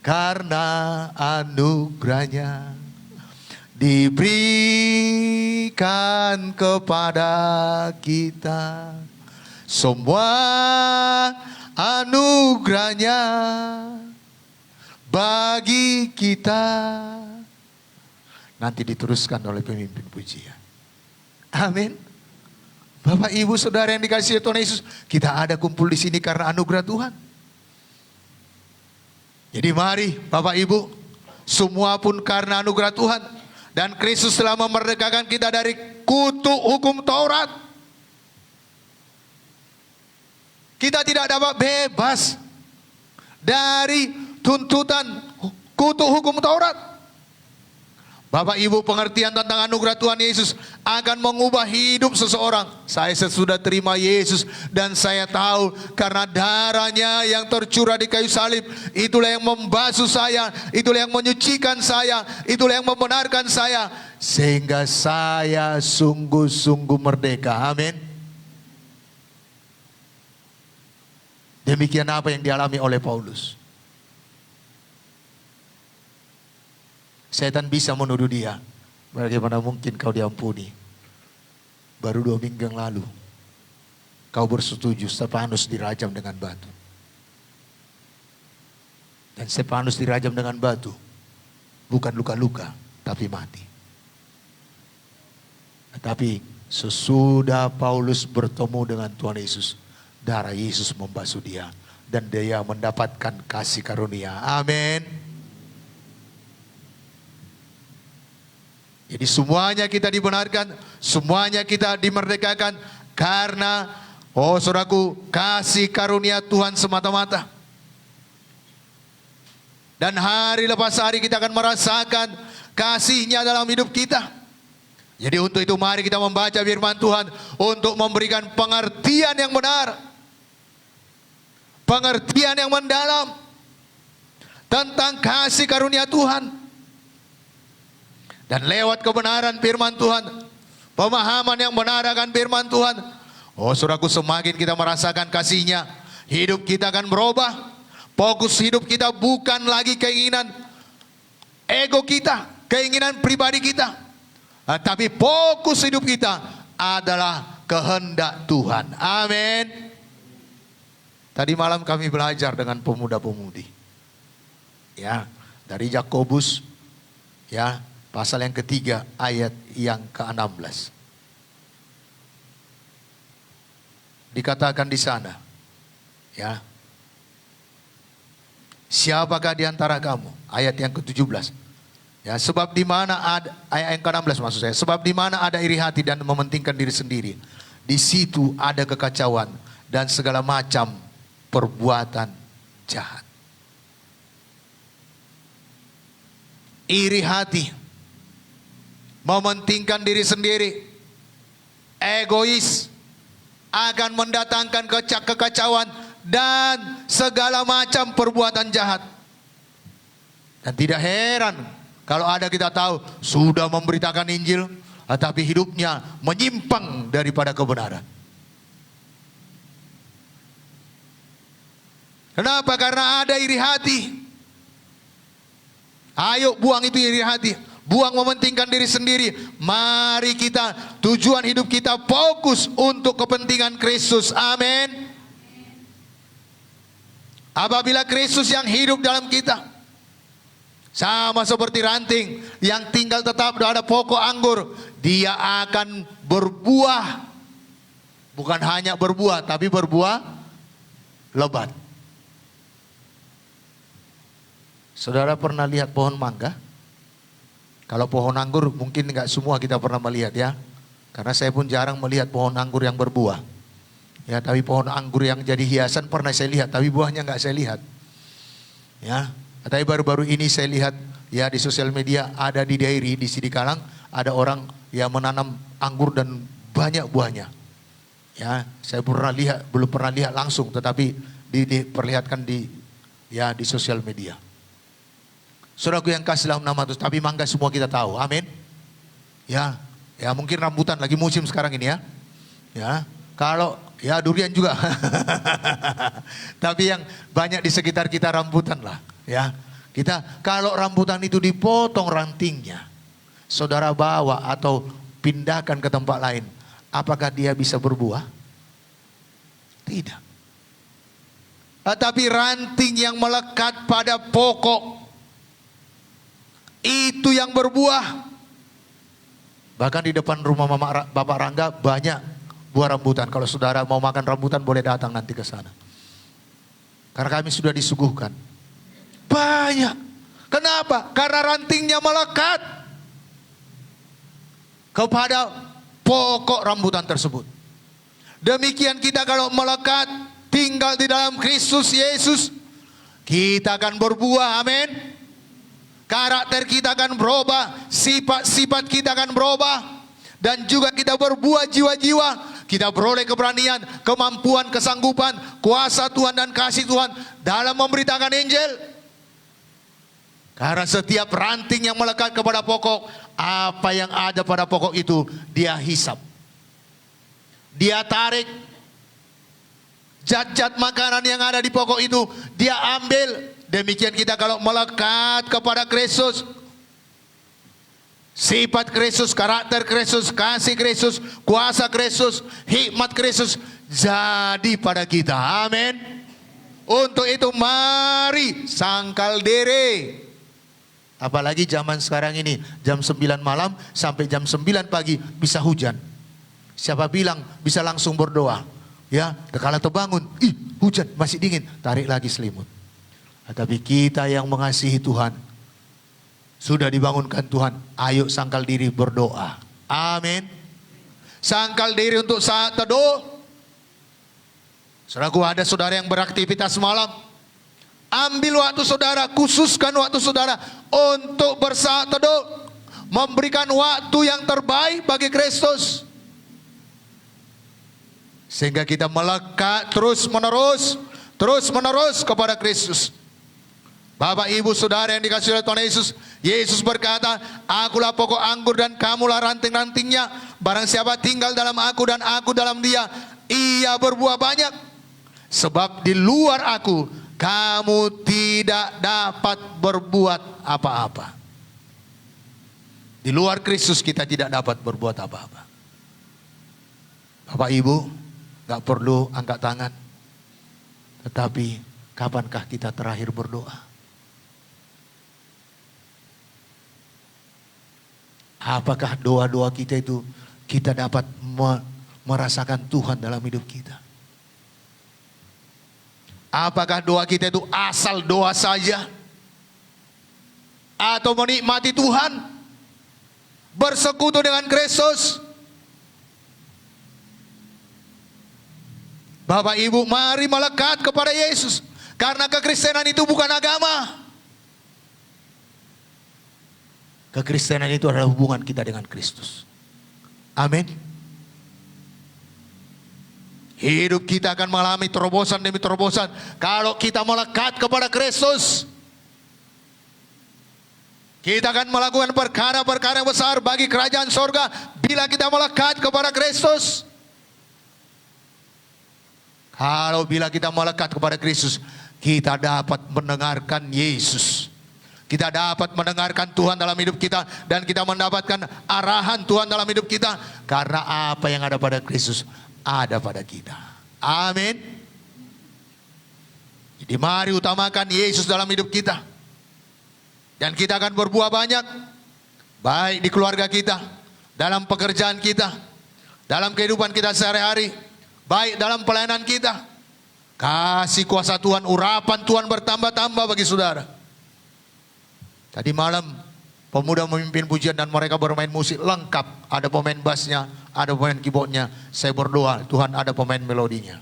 karena anugerahnya diberikan kepada kita. Semua anugerahnya bagi kita. Nanti diteruskan oleh pemimpin pujian. Amin. Bapak Ibu Saudara yang dikasihi Tuhan Yesus, kita ada kumpul di sini karena anugerah Tuhan. Jadi mari Bapak Ibu, semua pun karena anugerah Tuhan. Dan Kristus telah memerdekakan kita dari kutuk hukum Taurat. Kita tidak dapat bebas dari tuntutan kutuk hukum Taurat. Bapak Ibu, pengertian tentang anugerah Tuhan Yesus akan mengubah hidup seseorang. Saya sudah terima Yesus dan saya tahu karena darahnya yang tercurah di kayu salib, itulah yang membasuh saya, itulah yang menyucikan saya, itulah yang membenarkan saya, sehingga saya sungguh-sungguh merdeka. Amin. Demikian apa yang dialami oleh Paulus. Setan bisa menuduh dia, bagaimana mungkin kau diampuni? Baru 2 minggu yang lalu kau bersetuju Stefanus dirajam dengan batu. Dan Stefanus dirajam dengan batu bukan luka-luka, tapi mati. Tetapi sesudah Paulus bertemu dengan Tuhan Yesus, darah Yesus membasuh dia dan dia mendapatkan kasih karunia. Amin. Jadi semuanya kita dibenarkan, semuanya kita dimerdekakan karena, oh saudaraku, kasih karunia Tuhan semata-mata. Dan hari lepas hari kita akan merasakan kasih-Nya dalam hidup kita. Jadi untuk itu mari kita membaca firman Tuhan untuk memberikan pengertian yang benar, pengertian yang mendalam tentang kasih karunia Tuhan. Dan lewat kebenaran firman Tuhan, pemahaman yang benar akan firman Tuhan, oh saudaraku, semakin kita merasakan kasih-Nya, hidup kita akan berubah. Fokus hidup kita bukan lagi keinginan ego kita, keinginan pribadi kita, tapi fokus hidup kita adalah kehendak Tuhan. Amin. Tadi malam kami belajar dengan pemuda-pemudi, ya, dari Yakobus, ya, pasal yang ketiga ayat yang ke-16. Dikatakan di sana, ya, siapakah di antara kamu? Ayat yang ke-17. Ya, sebab di mana ada, ayat yang ke-16 maksud saya, sebab di mana ada iri hati dan mementingkan diri sendiri, di situ ada kekacauan dan segala macam perbuatan jahat. Iri hati, mementingkan diri sendiri, egois, akan mendatangkan kekacauan dan segala macam perbuatan jahat. Dan tidak heran kalau ada kita tahu sudah memberitakan Injil, tetapi hidupnya menyimpang daripada kebenaran. Kenapa? Karena ada iri hati. Ayo buang itu iri hati. Buang mementingkan diri sendiri. Mari kita, tujuan hidup kita fokus untuk kepentingan Kristus. Amin. Apabila Kristus yang hidup dalam kita, sama seperti ranting yang tinggal tetap pada pokok anggur, dia akan berbuah. Bukan hanya berbuah, tapi berbuah lebat. Saudara pernah lihat pohon mangga? Kalau pohon anggur mungkin nggak semua kita pernah melihat, ya. Karena saya pun jarang melihat pohon anggur yang berbuah. Ya, tapi pohon anggur yang jadi hiasan pernah saya lihat, tapi buahnya nggak saya lihat. Ya, tapi baru-baru ini saya lihat, ya, di sosial media ada di daerah di Sidikalang ada orang yang menanam anggur dan banyak buahnya. Ya, saya pernah lihat, belum pernah lihat langsung, tetapi diperlihatkan di sosial media. Saudaraku yang kasih dalam nama Tuhan, tapi mangga semua kita tahu, amin. Ya, mungkin rambutan lagi musim sekarang ini, ya. Ya, kalau durian juga. Tapi yang banyak di sekitar kita rambutan lah, ya. Kita kalau rambutan itu dipotong rantingnya, saudara bawa atau pindahkan ke tempat lain, apakah dia bisa berbuah? Tidak. Tetapi ranting yang melekat pada pokok itu yang berbuah. Bahkan di depan rumah Bapak Rangga banyak buah rambutan. Kalau saudara mau makan rambutan boleh datang nanti ke sana. Karena kami sudah disuguhkan. Banyak. Kenapa? Karena rantingnya melekat kepada pokok rambutan tersebut. Demikian kita kalau melekat tinggal di dalam Kristus Yesus, kita akan berbuah, amin. Karakter kita akan berubah, sifat-sifat kita akan berubah, dan juga kita berbuah jiwa-jiwa. Kita beroleh keberanian, kemampuan, kesanggupan, kuasa Tuhan dan kasih Tuhan dalam memberitakan Injil. Karena setiap ranting yang melekat kepada pokok, apa yang ada pada pokok itu dia hisap. Dia tarik zat-zat makanan yang ada di pokok itu, dia ambil. Demikian kita kalau melekat kepada Kristus, sifat Kristus, karakter Kristus, kasih Kristus, kuasa Kristus, hikmat Kristus jadi pada kita. Amin. Untuk itu mari sangkal diri. Apalagi zaman sekarang ini, jam 9 malam sampai jam 9 pagi bisa hujan. Siapa bilang bisa langsung berdoa? Ya, kalau terbangun, hujan masih dingin, tarik lagi selimut. Tapi kita yang mengasihi Tuhan, sudah dibangunkan Tuhan, ayo sangkal diri berdoa. Amin. Sangkal diri untuk saat teduh. Saudaraku, ada saudara yang beraktivitas malam. Ambil waktu saudara, khususkan waktu saudara untuk bersaat teduh, memberikan waktu yang terbaik bagi Kristus. Sehingga kita melekat terus menerus kepada Kristus. Bapak ibu saudara yang dikasihi oleh Tuhan Yesus, Yesus berkata, akulah pokok anggur dan kamulah ranting-rantingnya. Barang siapa tinggal dalam aku dan aku dalam dia, ia berbuah banyak. Sebab di luar aku, kamu tidak dapat berbuat apa-apa. Di luar Kristus kita tidak dapat berbuat apa-apa. Bapak ibu, gak perlu angkat tangan. Tetapi kapankah kita terakhir berdoa? Apakah doa-doa kita itu kita dapat merasakan Tuhan dalam hidup kita? Apakah doa kita itu asal doa saja? Atau menikmati Tuhan? Bersekutu dengan Kristus? Bapak ibu, mari melekat kepada Yesus. Karena kekristenan itu bukan agama. Kekristenan itu adalah hubungan kita dengan Kristus. Amin. Hidup kita akan mengalami terobosan demi terobosan kalau kita melekat kepada Kristus. Kita akan melakukan perkara-perkara besar bagi kerajaan sorga bila kita melekat kepada Kristus. Kalau bila kita melekat kepada Kristus, kita dapat mendengarkan Yesus. Kita dapat mendengarkan Tuhan dalam hidup kita, dan kita mendapatkan arahan Tuhan dalam hidup kita. Karena apa yang ada pada Kristus ada pada kita. Amin. Jadi mari utamakan Yesus dalam hidup kita. Dan kita akan berbuah banyak. Baik di keluarga kita, dalam pekerjaan kita, dalam kehidupan kita sehari-hari, baik dalam pelayanan kita. Kasih kuasa Tuhan, urapan Tuhan bertambah-tambah bagi saudara. Tadi malam pemuda memimpin pujian dan mereka bermain musik lengkap. Ada pemain bassnya, ada pemain keyboardnya. Saya berdoa Tuhan ada pemain melodinya.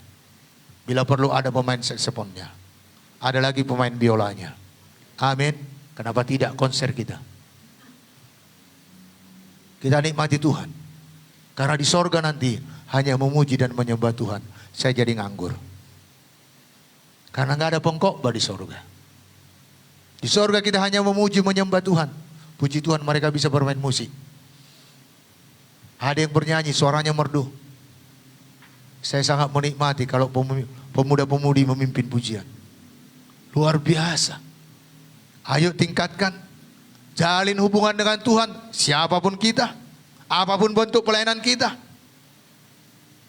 Bila perlu ada pemain saksofonnya. Ada lagi pemain biolanya. Amin. Kenapa tidak konser kita? Kita nikmati Tuhan. Karena di sorga nanti hanya memuji dan menyembah Tuhan. Saya jadi nganggur. Karena nggak ada pengkhotbah di sorga. Di sorga kita hanya memuji menyembah Tuhan. Puji Tuhan mereka bisa bermain musik. Ada yang bernyanyi suaranya merdu. Saya sangat menikmati kalau pemuda-pemudi memimpin pujian. Luar biasa. Ayo tingkatkan. Jalin hubungan dengan Tuhan. Siapapun kita. Apapun bentuk pelayanan kita.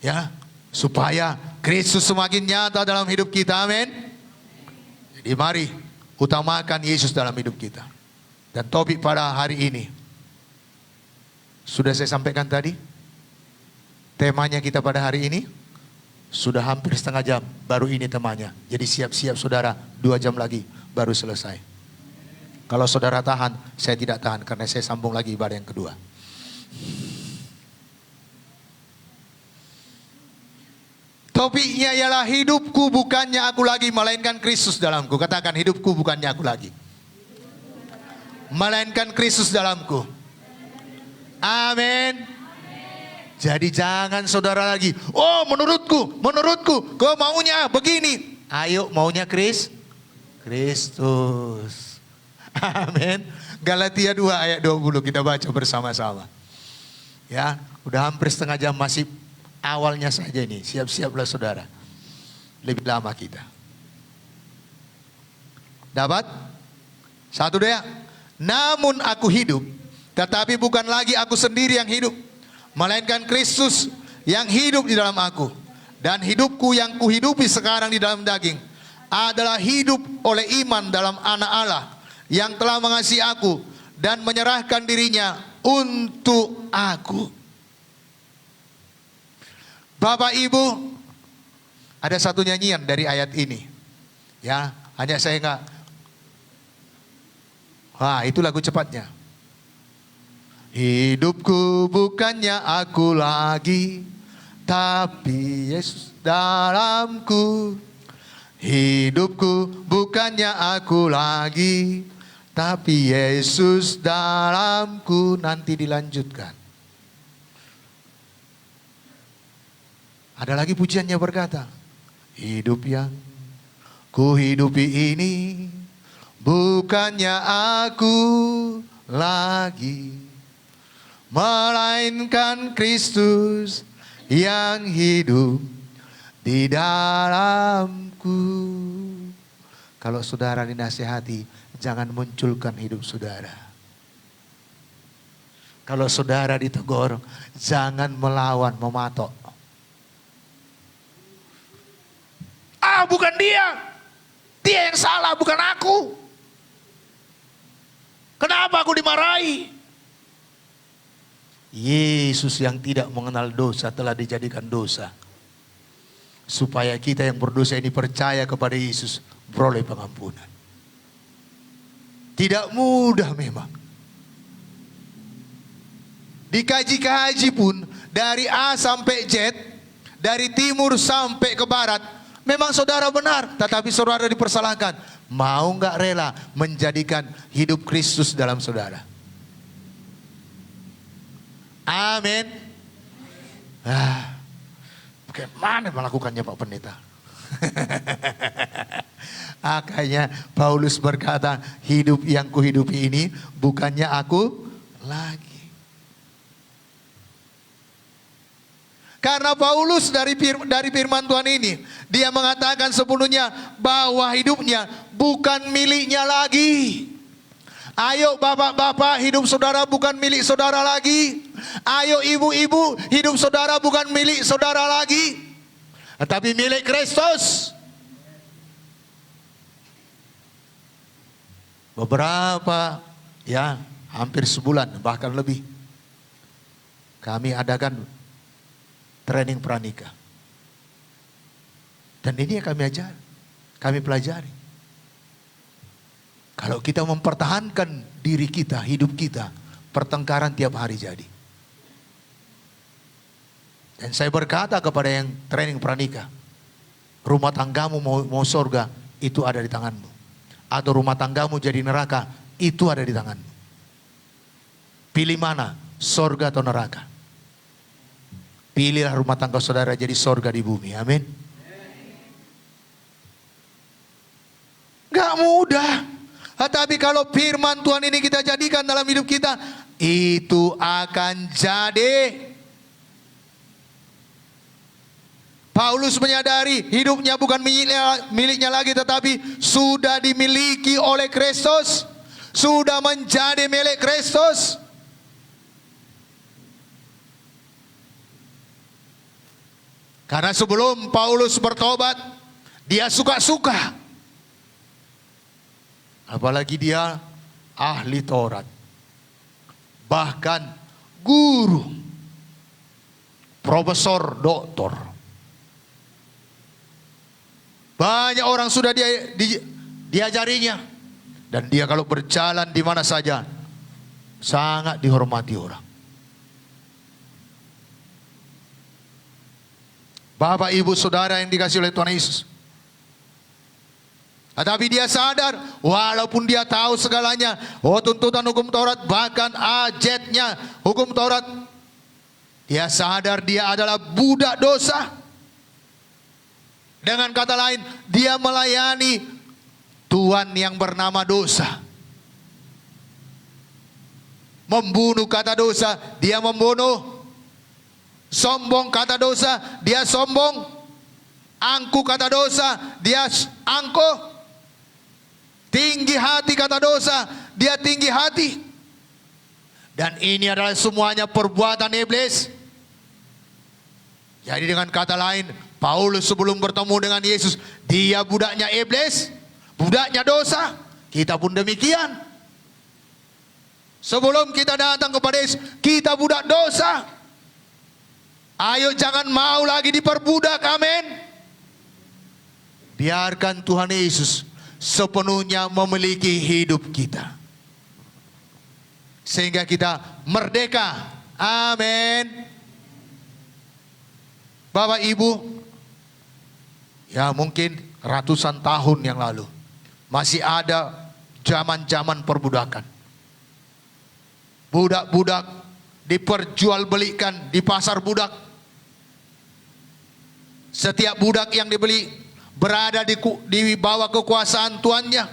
Ya, supaya Kristus semakin nyata dalam hidup kita. Amin. Jadi mari utamakan Yesus dalam hidup kita. Dan topik pada hari ini sudah saya sampaikan tadi. Temanya kita pada hari ini sudah hampir setengah jam, baru ini temanya. Jadi siap-siap saudara, 2 jam lagi baru selesai. Kalau saudara tahan, saya tidak tahan karena saya sambung lagi ibadah yang kedua. Topiknya ialah hidupku bukannya aku lagi, melainkan Kristus dalamku. Katakan, hidupku bukannya aku lagi, melainkan Kristus dalamku. Amin. Jadi jangan saudara lagi, oh menurutku, kau maunya begini. Ayo, maunya Kristus. Amin. Galatia 2 ayat 20 kita baca bersama-sama. Ya, udah hampir setengah jam, masih awalnya saja ini. Siap-siaplah saudara. Lebih lama kita. Dapat? 1, 2. Namun aku hidup, tetapi bukan lagi aku sendiri yang hidup, melainkan Kristus yang hidup di dalam aku. Dan hidupku yang kuhidupi sekarang di dalam daging adalah hidup oleh iman dalam Anak Allah yang telah mengasihi aku dan menyerahkan dirinya untuk aku. Bapak Ibu, ada satu nyanyian dari ayat ini. Ya, hanya saya enggak. Wah, itu lagu cepatnya. Hidupku bukannya aku lagi, tapi Yesus dalamku. Hidupku bukannya aku lagi, tapi Yesus dalamku. Nanti dilanjutkan. Ada lagi pujiannya berkata, hidup yang ku hidupi ini bukannya aku lagi, melainkan Kristus yang hidup di dalamku. Kalau saudara dinasihati, jangan munculkan hidup saudara. Kalau saudara ditegur, jangan melawan, mematok. Ah, bukan dia. Dia yang salah, bukan aku. Kenapa aku dimarahi? Yesus yang tidak mengenal dosa telah dijadikan dosa, supaya kita yang berdosa ini percaya kepada Yesus, beroleh pengampunan. Tidak mudah memang. Dikaji-kaji pun, dari A sampai Z, dari timur sampai ke barat, memang saudara benar, tetapi saudara dipersalahkan. Mau nggak rela menjadikan hidup Kristus dalam saudara? Amin. Bagaimana melakukannya Pak Pendeta? Akhirnya Paulus berkata, hidup yang kuhidupi ini bukannya aku lagi. Karena Paulus dari firman Tuhan ini, dia mengatakan sepenuhnya bahwa hidupnya bukan miliknya lagi. Ayo bapak-bapak, hidup saudara bukan milik saudara lagi. Ayo ibu-ibu, hidup saudara bukan milik saudara lagi, tetapi milik Kristus. Beberapa, ya hampir sebulan bahkan lebih, kami adakan training pranika. Dan ini yang kami pelajari. Kalau kita mempertahankan diri kita, hidup kita, pertengkaran tiap hari jadi. Dan saya berkata kepada yang training pranika, rumah tanggamu mau surga, itu ada di tanganmu. Atau rumah tanggamu jadi neraka, itu ada di tanganmu. Pilih mana, surga atau neraka? Pilihlah rumah tangga saudara jadi surga di bumi. Amin. Gak mudah. Tetapi kalau firman Tuhan ini kita jadikan dalam hidup kita, itu akan jadi. Paulus menyadari hidupnya bukan miliknya lagi, tetapi sudah dimiliki oleh Kristus. Sudah menjadi milik Kristus. Karena sebelum Paulus bertobat, dia suka-suka. Apalagi dia ahli Taurat. Bahkan guru. profesor, doktor. Banyak orang sudah diajarinya. Dan dia kalau berjalan di mana saja sangat dihormati orang. Bapak, Ibu, Saudara yang dikasihi oleh Tuhan Yesus. Tetapi dia sadar, walaupun dia tahu segalanya, tuntutan hukum Taurat, bahkan ajetnya hukum Taurat, dia sadar dia adalah budak dosa. Dengan kata lain, dia melayani Tuhan yang bernama dosa. Membunuh kata dosa, dia membunuh. Sombong kata dosa, dia sombong. Angkuh kata dosa, dia angkuh. Tinggi hati kata dosa, dia tinggi hati. Dan ini adalah semuanya perbuatan iblis. Jadi dengan kata lain, Paulus sebelum bertemu dengan Yesus, dia budaknya iblis, budaknya dosa. Kita pun demikian. Sebelum kita datang kepada Yesus, kita budak dosa. Ayo jangan mau lagi diperbudak, amin. Biarkan Tuhan Yesus sepenuhnya memiliki hidup kita, sehingga kita merdeka, amin. Bapak Ibu, ya mungkin ratusan tahun yang lalu masih ada zaman-zaman perbudakan. Budak-budak diperjualbelikan di pasar budak. Setiap budak yang dibeli berada di bawah kekuasaan tuannya.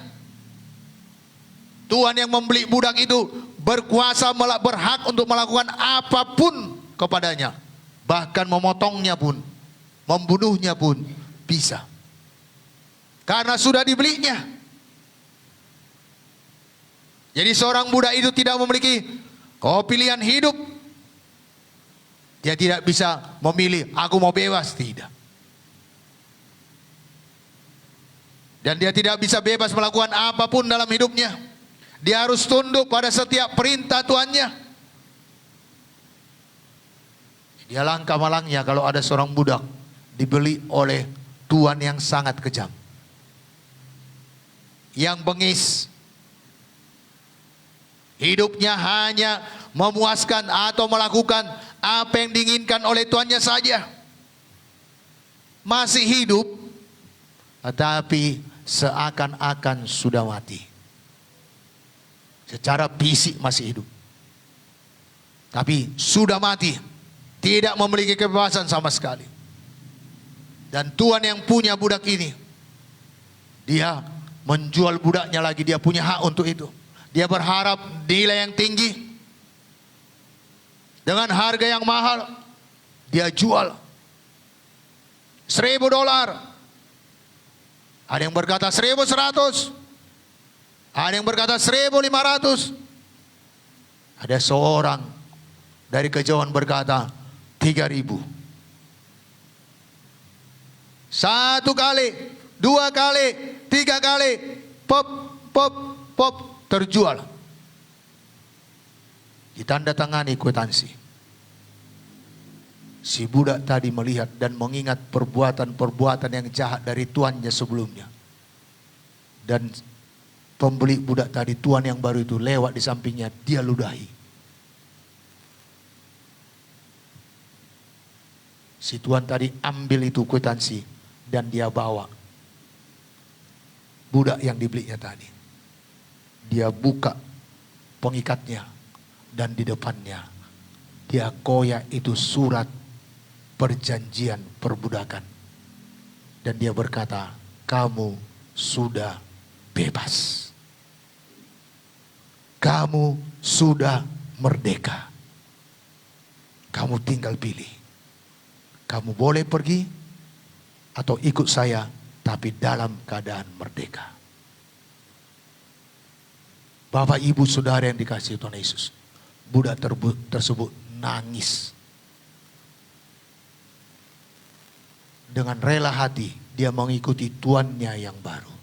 Tuan yang membeli budak itu berkuasa, berhak untuk melakukan apapun kepadanya. Bahkan memotongnya pun, membunuhnya pun bisa. Karena sudah dibelinya. Jadi seorang budak itu tidak memiliki pilihan hidup. Dia tidak bisa memilih, aku mau bebas, tidak. Dan dia tidak bisa bebas melakukan apapun dalam hidupnya. Dia harus tunduk pada setiap perintah tuannya. Dia langkah malangnya kalau ada seorang budak dibeli oleh tuan yang sangat kejam, yang bengis. Hidupnya hanya memuaskan atau melakukan apa yang diinginkan oleh tuannya saja. Masih hidup, tetapi seakan-akan sudah mati. Secara fisik masih hidup, tapi sudah mati. Tidak memiliki kebebasan sama sekali. Dan tuan yang punya budak ini, dia menjual budaknya lagi. Dia punya hak untuk itu. Dia berharap nilai yang tinggi, dengan harga yang mahal. Dia jual $1.000. Ada yang berkata 1.100, ada yang berkata 1.500. Ada seorang dari kejauhan berkata 3.000. Satu kali, dua kali, tiga kali, pop, pop, pop, terjual. Ditandatangani kwitansi. Si budak tadi melihat dan mengingat perbuatan-perbuatan yang jahat dari tuannya sebelumnya. Dan pembeli budak tadi, tuan yang baru itu lewat di sampingnya, dia ludahi. Si tuan tadi ambil itu kwitansi dan dia bawa budak yang dibelinya tadi. Dia buka pengikatnya dan di depannya dia koyak itu surat perjanjian perbudakan. Dan dia berkata, kamu sudah bebas. Kamu sudah merdeka. Kamu tinggal pilih. Kamu boleh pergi atau ikut saya, tapi dalam keadaan merdeka. Bapak, Ibu, Saudara yang dikasihi Tuhan Yesus, budak tersebut nangis. Dengan rela hati dia mengikuti tuannya yang baru.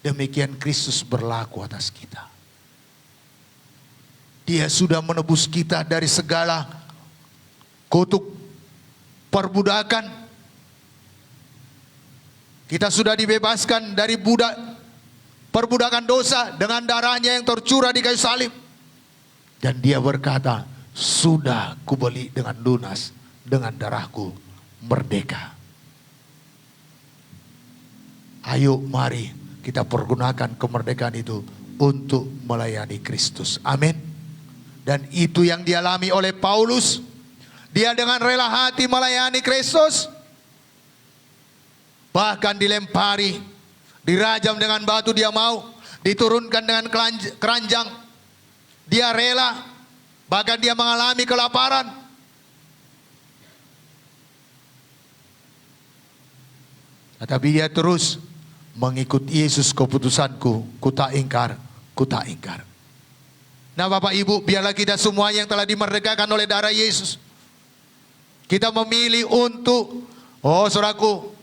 Demikian Kristus berlaku atas kita. Dia sudah menebus kita dari segala kutuk perbudakan. Kita sudah dibebaskan dari perbudakan dosa dengan darahnya yang tercurah di kayu salib. Dan dia berkata, sudah kubeli dengan lunas, dengan darahku merdeka. Ayo mari kita pergunakan kemerdekaan itu untuk melayani Kristus. Amin. Dan itu yang dialami oleh Paulus. Dia dengan rela hati melayani Kristus. Bahkan dilempari, dirajam dengan batu dia mau, diturunkan dengan keranjang. Dia rela, bahkan dia mengalami kelaparan. Tetapi dia terus mengikut Yesus, keputusanku, ku tak ingkar, ku tak ingkar. Nah Bapak Ibu, biarlah kita semua yang telah dimerdekakan oleh darah Yesus, kita memilih untuk, saudaraku,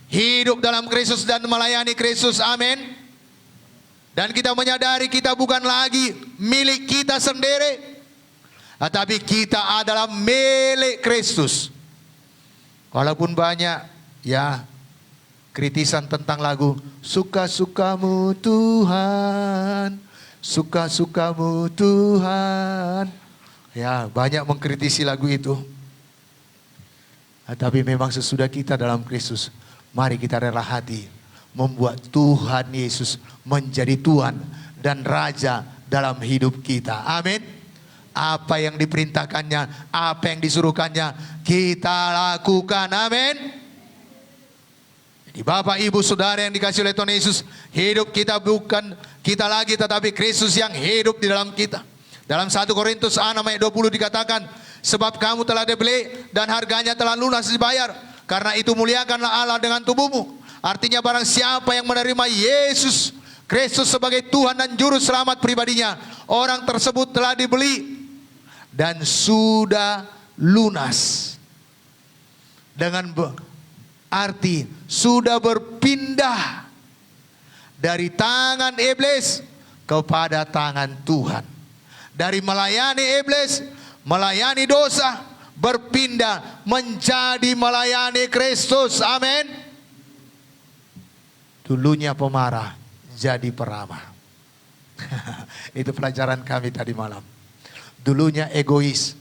hidup dalam Kristus dan melayani Kristus. Amin. Dan kita menyadari kita bukan lagi milik kita sendiri, tetapi kita adalah milik Kristus. Walaupun banyak kritisan tentang lagu suka-sukamu Tuhan, suka-sukamu Tuhan. Ya, banyak mengkritisi lagu itu. Tapi memang sesudah kita dalam Kristus, mari kita rela hati membuat Tuhan Yesus menjadi Tuhan dan Raja dalam hidup kita. Amin. Apa yang diperintahkannya, apa yang disuruhkannya, kita lakukan. Amin. Di Bapak Ibu Saudara yang dikasihi oleh Tuhan Yesus, hidup kita bukan kita lagi, tetapi Kristus yang hidup di dalam kita. Dalam 1 Korintus 6 ayat 20 dikatakan, sebab kamu telah dibeli dan harganya telah lunas dibayar. Karena itu muliakanlah Allah dengan tubuhmu. Artinya barang siapa yang menerima Yesus Kristus sebagai Tuhan dan Juru Selamat pribadinya, orang tersebut telah dibeli dan sudah lunas. Dengan arti sudah berpindah dari tangan iblis kepada tangan Tuhan. Dari melayani iblis, melayani dosa, berpindah menjadi melayani Kristus. Amin. Dulunya pemarah jadi peramah. Itu pelajaran kami tadi malam. Dulunya egois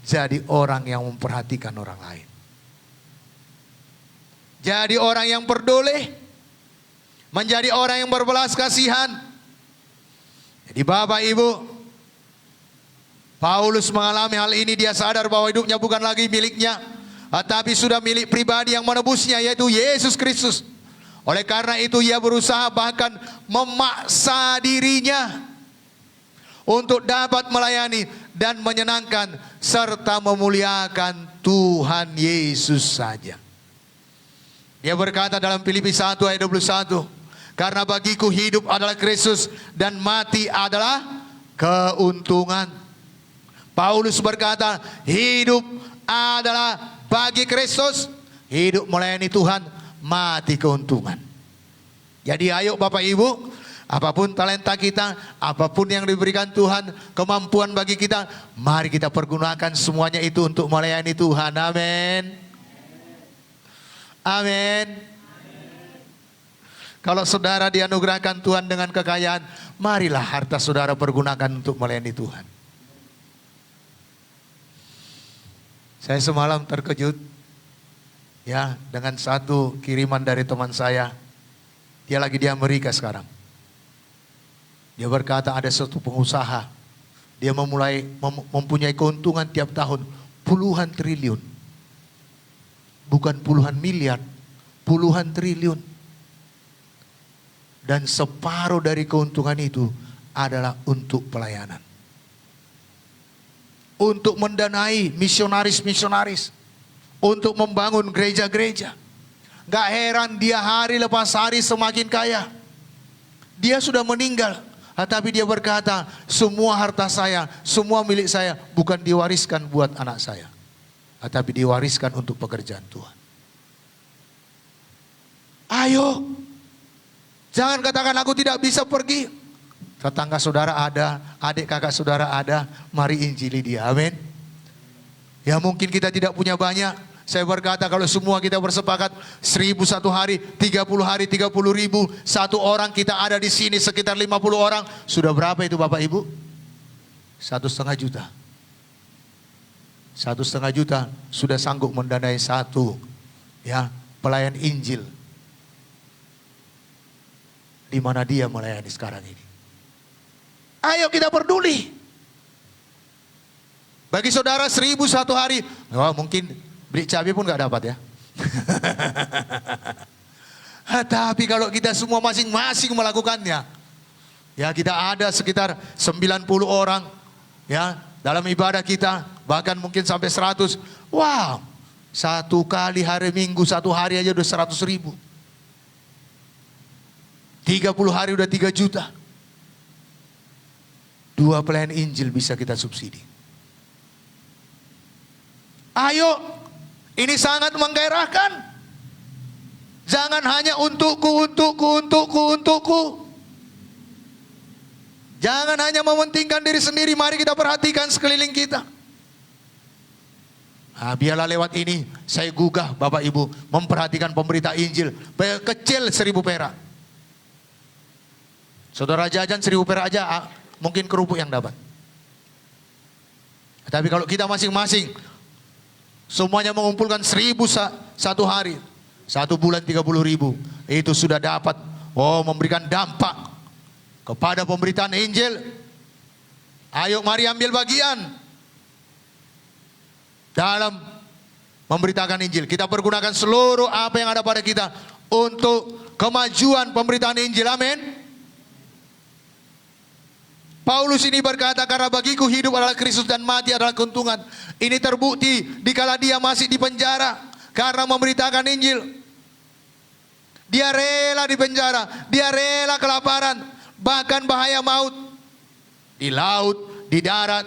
jadi orang yang memperhatikan orang lain. Jadi orang yang peduli, menjadi orang yang berbelas kasihan. Jadi Bapak Ibu, Paulus mengalami hal ini, dia sadar bahwa hidupnya bukan lagi miliknya, tetapi sudah milik pribadi yang menebusnya, yaitu Yesus Kristus. Oleh karena itu ia berusaha bahkan memaksa dirinya untuk dapat melayani dan menyenangkan serta memuliakan Tuhan Yesus saja. Dia berkata dalam Filipi 1 ayat 21, karena bagiku hidup adalah Kristus dan mati adalah keuntungan. Paulus berkata, hidup adalah bagi Kristus, hidup melayani Tuhan, mati keuntungan. Jadi ayo Bapak Ibu, apapun talenta kita, apapun yang diberikan Tuhan, kemampuan bagi kita, mari kita pergunakan semuanya itu untuk melayani Tuhan. Amin. Amin. Kalau saudara dianugerahkan Tuhan dengan kekayaan, marilah harta saudara pergunakan untuk melayani Tuhan. Saya semalam terkejut dengan satu kiriman dari teman saya. Dia lagi di Amerika sekarang. Dia berkata ada satu pengusaha, dia mempunyai keuntungan tiap tahun puluhan triliun. Bukan puluhan miliar, puluhan triliun. Dan separuh dari keuntungan itu adalah untuk pelayanan. Untuk mendanai misionaris-misionaris. Untuk membangun gereja-gereja. Gak heran dia hari lepas hari semakin kaya. Dia sudah meninggal. Tetapi dia berkata, semua harta saya, semua milik saya bukan diwariskan buat anak saya, tetapi diwariskan untuk pekerjaan Tuhan. Ayo, jangan katakan aku tidak bisa pergi. Tetangga saudara ada, adik kakak saudara ada, mari injili dia. Amin. Ya mungkin kita tidak punya banyak. Saya berkata kalau semua kita bersepakat 1.000 satu hari, 30 hari 30.000, satu orang kita ada di sini sekitar 50 orang. Sudah berapa itu Bapak Ibu? 1,5 juta. 1,5 juta sudah sanggup mendanai satu ya pelayan Injil. Di mana dia melayani sekarang ini. Ayo kita peduli. Bagi saudara 1.000 satu hari, wah mungkin beli cabai pun gak dapat ya. Tapi kalau kita semua masing-masing melakukannya, ya kita ada sekitar 90 orang ya dalam ibadah kita, bahkan mungkin sampai 100. Wow, satu kali hari Minggu, satu hari aja udah 100.000. 30 hari udah 3 juta. 2 pelayan Injil bisa kita subsidi. Ayo, ini sangat menggairahkan. Jangan hanya untukku. Jangan hanya mementingkan diri sendiri, mari kita perhatikan sekeliling kita. Nah, biarlah lewat ini saya gugah Bapak Ibu memperhatikan pemberita Injil. Kecil 1.000 perak. Saudara jajan 1.000 perak aja, mungkin kerupuk yang dapat. Tapi kalau kita masing-masing semuanya mengumpulkan 1.000 satu hari, 1 bulan 30.000, itu sudah dapat memberikan dampak kepada pemberitaan Injil. Ayo mari ambil bagian dalam memberitakan Injil. Kita pergunakan seluruh apa yang ada pada kita untuk kemajuan pemberitaan Injil. Amin. Paulus ini berkata, karena bagiku hidup adalah Kristus dan mati adalah keuntungan. Ini terbukti dikala dia masih di penjara karena memberitakan Injil. Dia rela di penjara, dia rela kelaparan, bahkan bahaya maut di laut, di darat.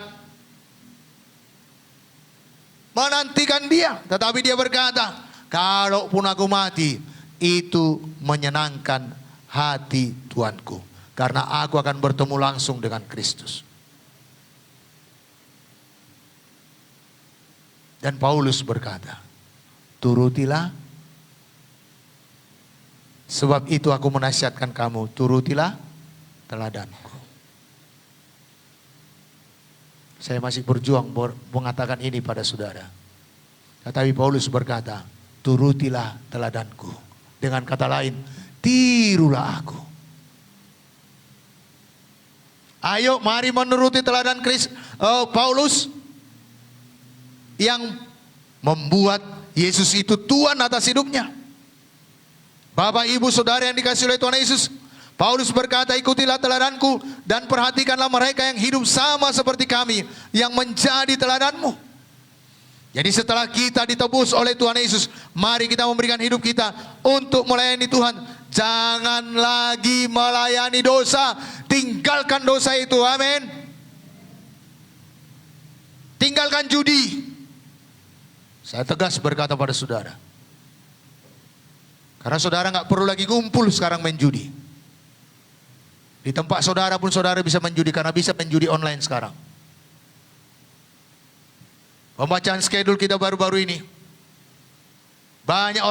Menantikan dia, tetapi dia berkata, kalaupun aku mati, itu menyenangkan hati Tuanku. Karena aku akan bertemu langsung dengan Kristus. Dan Paulus berkata, turutilah. Sebab itu aku menasihatkan kamu, turutilah teladanku. Saya masih berjuang mengatakan ini pada saudara. Tetapi Paulus berkata, turutilah teladanku. Dengan kata lain, tirulah aku. Ayo mari menuruti teladan Paulus yang membuat Yesus itu Tuhan atas hidupnya. Bapak ibu saudara yang dikasihi oleh Tuhan Yesus, Paulus berkata, ikutilah teladanku dan perhatikanlah mereka yang hidup sama seperti kami, yang menjadi teladanmu. Jadi setelah kita ditebus oleh Tuhan Yesus, mari kita memberikan hidup kita untuk melayani Tuhan. Jangan lagi melayani dosa, tinggalkan dosa itu, amin. Tinggalkan judi. Saya tegas berkata pada saudara, karena saudara nggak perlu lagi kumpul sekarang main judi. Di tempat saudara pun saudara bisa menjudi, karena bisa menjudi online sekarang. Pembacaan schedule kita baru-baru ini, banyak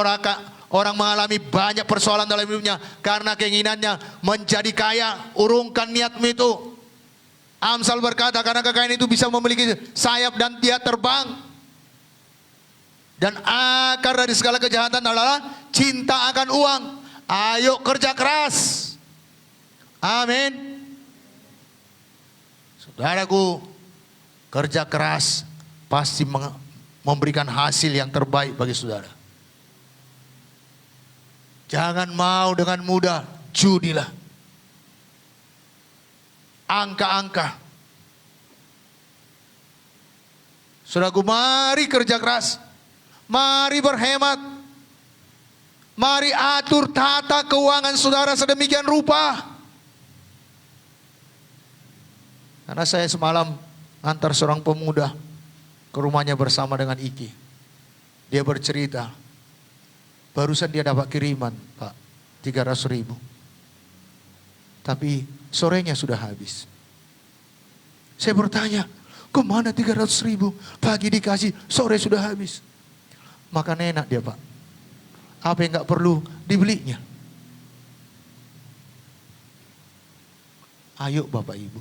orang mengalami banyak persoalan dalam hidupnya karena keinginannya menjadi kaya. Urungkan niatmu itu. Amsal berkata, karena kekayaan itu bisa memiliki sayap dan dia terbang. Dan akar dari segala kejahatan adalah cinta akan uang. Ayo kerja keras. Amin. Saudaraku, kerja keras pasti memberikan hasil yang terbaik bagi saudara. Jangan mau dengan mudah judilah. Angka-angka. Saudaraku, mari kerja keras. Mari berhemat. Mari atur tata keuangan saudara sedemikian rupa. Karena saya semalam antar seorang pemuda ke rumahnya bersama dengan Iki. Dia bercerita, barusan dia dapat kiriman, Pak, 300.000. Tapi sorenya sudah habis. Saya bertanya, Kemana 300.000? Pagi dikasih, sore sudah habis. Makan enak dia, Pak. Apa yang nggak perlu dibelinya? Ayo Bapak Ibu.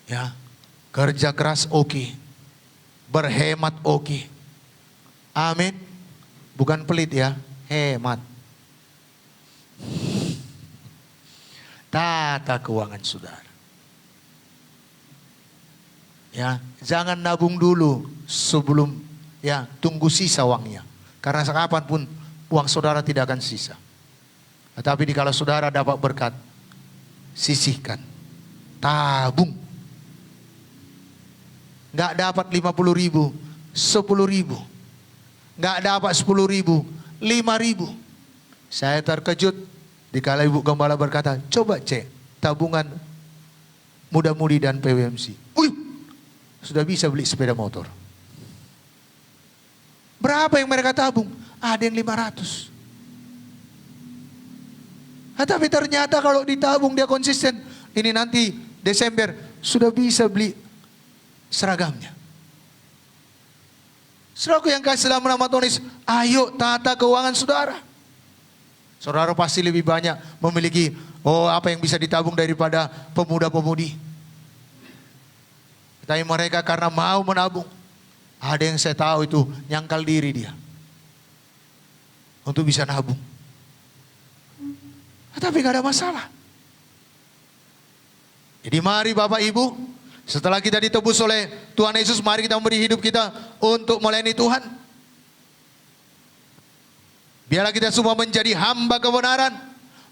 Ya, kerja keras oke. Berhemat oke. Amin. Bukan pelit ya, hemat. Tata keuangan saudara. Ya, jangan nabung dulu sebelum ya tunggu sisa uangnya. Karena kapanpun uang saudara tidak akan sisa. Tetapi kalau saudara dapat berkat, sisihkan, tabung. Nggak dapat 50.000, 10.000. Nggak dapat 10.000, 5.000. Saya terkejut dikala Ibu Gembala berkata, coba cek tabungan muda-mudi dan PWMC. Wih, sudah bisa beli sepeda motor. Berapa yang mereka tabung? Ada yang 500. Tapi ternyata kalau ditabung dia konsisten. Ini nanti Desember sudah bisa beli seragamnya. Saudaraku yang kasih dalam nama Tuhan Yesus, ayo tata keuangan saudara. Saudara pasti lebih banyak memiliki apa yang bisa ditabung daripada pemuda-pemudi. Tapi mereka karena mau menabung. Ada yang saya tahu itu nyangkal diri dia. Untuk bisa nabung. Tapi gak ada masalah. Jadi mari Bapak Ibu, setelah kita ditebus oleh Tuhan Yesus, mari kita memberi hidup kita untuk melayani Tuhan. Biarlah kita semua menjadi hamba kebenaran.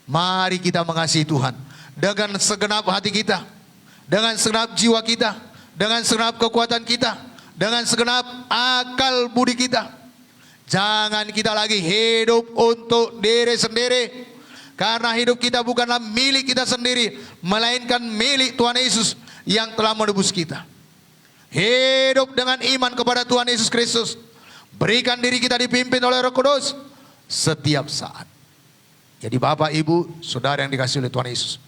Mari kita mengasihi Tuhan dengan segenap hati kita, dengan segenap jiwa kita, dengan segenap kekuatan kita, dengan segenap akal budi kita. Jangan kita lagi hidup untuk diri sendiri. Karena hidup kita bukanlah milik kita sendiri, melainkan milik Tuhan Yesus yang telah menebus kita. Hidup dengan iman kepada Tuhan Yesus Kristus. Berikan diri kita dipimpin oleh Roh Kudus setiap saat. Jadi Bapak, Ibu, Saudara yang dikasihi oleh Tuhan Yesus,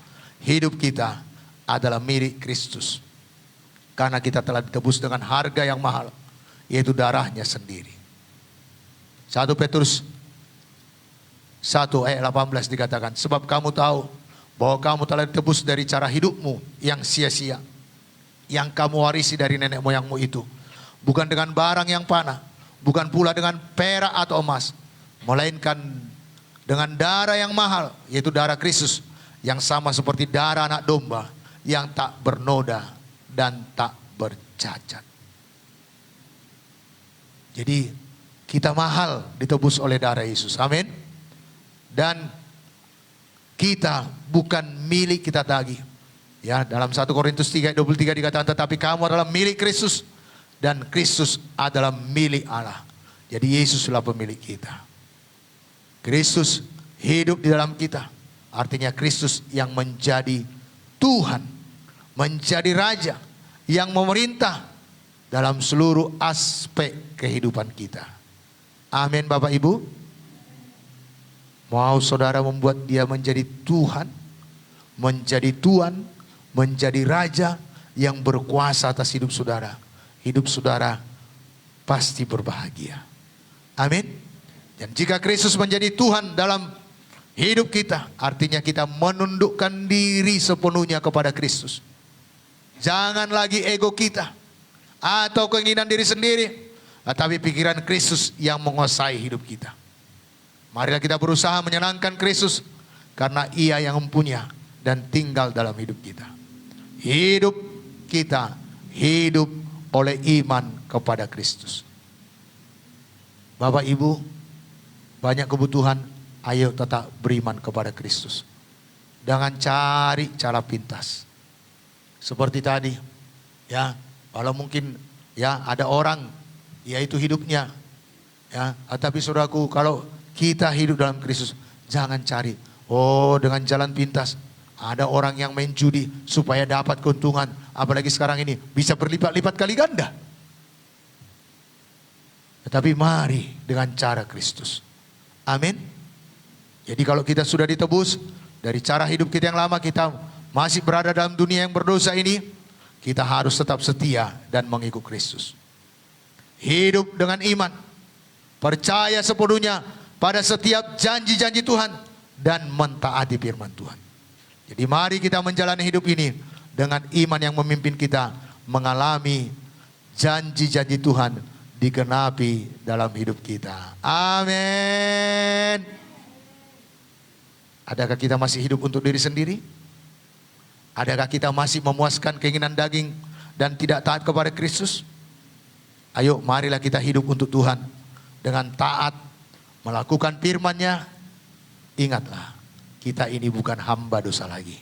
hidup kita adalah milik Kristus. Karena kita telah ditebus dengan harga yang mahal, yaitu darahnya sendiri. 1 Petrus 1 ayat 18 dikatakan, sebab kamu tahu bahwa kamu telah ditebus dari cara hidupmu yang sia-sia, yang kamu warisi dari nenek moyangmu itu, bukan dengan barang yang panah, bukan pula dengan perak atau emas, melainkan dengan darah yang mahal, yaitu darah Kristus, yang sama seperti darah anak domba, yang tak bernoda dan tak bercacat. Jadi kita mahal ditebus oleh darah Yesus, amin. Dan kita bukan milik kita lagi. Ya, dalam 1 Korintus 3:23 dikatakan, tetapi kamu adalah milik Kristus dan Kristus adalah milik Allah. Jadi Yesuslah pemilik kita. Kristus hidup di dalam kita. Artinya Kristus yang menjadi Tuhan, menjadi Raja, yang memerintah dalam seluruh aspek kehidupan kita. Amin Bapak Ibu. Mau saudara membuat dia menjadi Tuhan, menjadi Tuan, menjadi Raja yang berkuasa atas hidup saudara. Hidup saudara pasti berbahagia. Amin. Dan jika Kristus menjadi Tuhan dalam hidup kita, artinya kita menundukkan diri sepenuhnya kepada Kristus. Jangan lagi ego kita atau keinginan diri sendiri, tetapi pikiran Kristus yang menguasai hidup kita. Marilah kita berusaha menyenangkan Kristus karena Ia yang mempunyai dan tinggal dalam hidup kita. Hidup kita hidup oleh iman kepada Kristus. Bapak Ibu, banyak kebutuhan, ayo tetap beriman kepada Kristus. Jangan cari cara pintas. Seperti tadi, ya, kalau mungkin ya ada orang yaitu hidupnya, ya, tapi saudaraku, kalau kita hidup dalam Kristus, jangan cari dengan jalan pintas. Ada orang yang main judi supaya dapat keuntungan, apalagi sekarang ini bisa berlipat-lipat kali ganda. Tetapi mari dengan cara Kristus. Amin. Jadi kalau kita sudah ditebus dari cara hidup kita yang lama, kita masih berada dalam dunia yang berdosa ini, kita harus tetap setia dan mengikut Kristus. Hidup dengan iman, percaya sepenuhnya pada setiap janji-janji Tuhan, dan mentaati firman Tuhan. Jadi mari kita menjalani hidup ini dengan iman yang memimpin kita mengalami janji-janji Tuhan digenapi dalam hidup kita. Amin. Adakah kita masih hidup untuk diri sendiri? Adakah kita masih memuaskan keinginan daging dan tidak taat kepada Kristus? Ayo marilah kita hidup untuk Tuhan dengan taat, melakukan firman-Nya. Ingatlah, kita ini bukan hamba dosa lagi,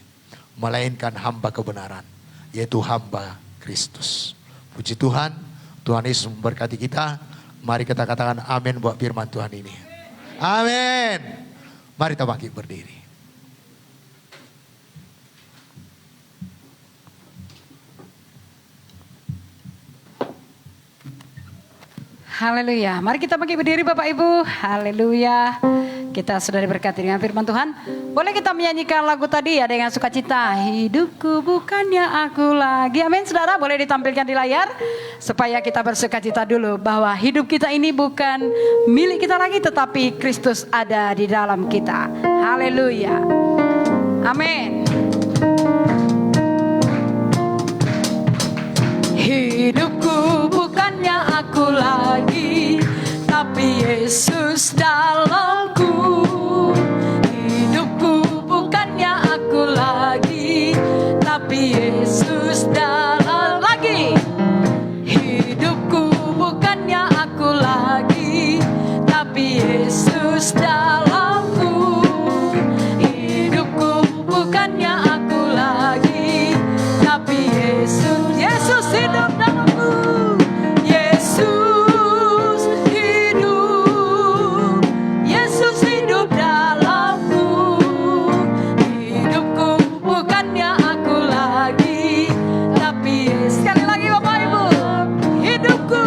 melainkan hamba kebenaran, yaitu hamba Kristus. Puji Tuhan, Tuhan Yesus memberkati kita. Mari kita katakan amin buat firman Tuhan ini. Amin. Mari kita bangkit berdiri. Haleluya. Mari kita bangkit berdiri Bapak Ibu. Haleluya. Kita sudah diberkati dengan firman Tuhan. Boleh kita menyanyikan lagu tadi ya dengan sukacita. Hidupku bukannya aku lagi. Amin saudara, boleh ditampilkan di layar. Supaya kita bersukacita dulu bahwa hidup kita ini bukan milik kita lagi, tetapi Kristus ada di dalam kita. Haleluya. Amin. Hidupku bukannya aku lagi, tapi Yesus dalamku. Hidupku bukannya aku lagi, tapi Yesus dalam lagi. Hidupku bukannya aku lagi, tapi Yesus dalamku. Hidupku bukannya aku lagi, tapi Yesus hidup dalamku. Yesus hidup, Yesus hidup dalamku. Hidupku bukannya aku lagi, tapi sekali lagi Bapak Ibu. Hidupku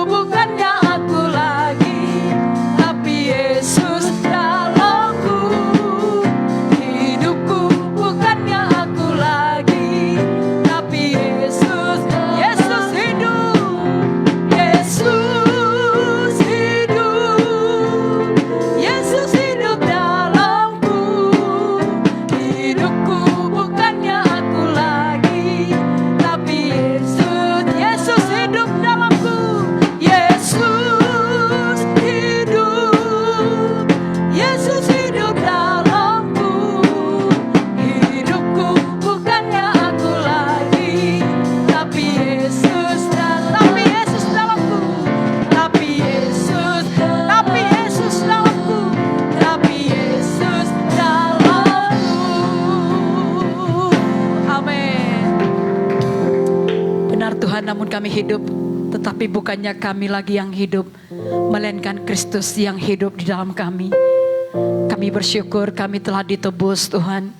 bukannya aku lagi, tapi Yesus dalamku. Hidupku bukannya aku lagi, tapi Yesus hidup. Yesus hidup, Yesus hidup dalamku. Hidupku bukannya aku lagi, tapi Yesus hidup dalamku. Yesus hidup, Yesus hidup dalamku. Hidupku bukannya aku lagi, tapi Yesus dalamku. Tapi Yesus dalamku. Tapi Yesus dalamku. Amin. Benar Tuhan, namun kami hidup, tetapi bukannya kami lagi yang hidup, melainkan Kristus yang hidup di dalam kami. Kami bersyukur kami telah ditebus Tuhan.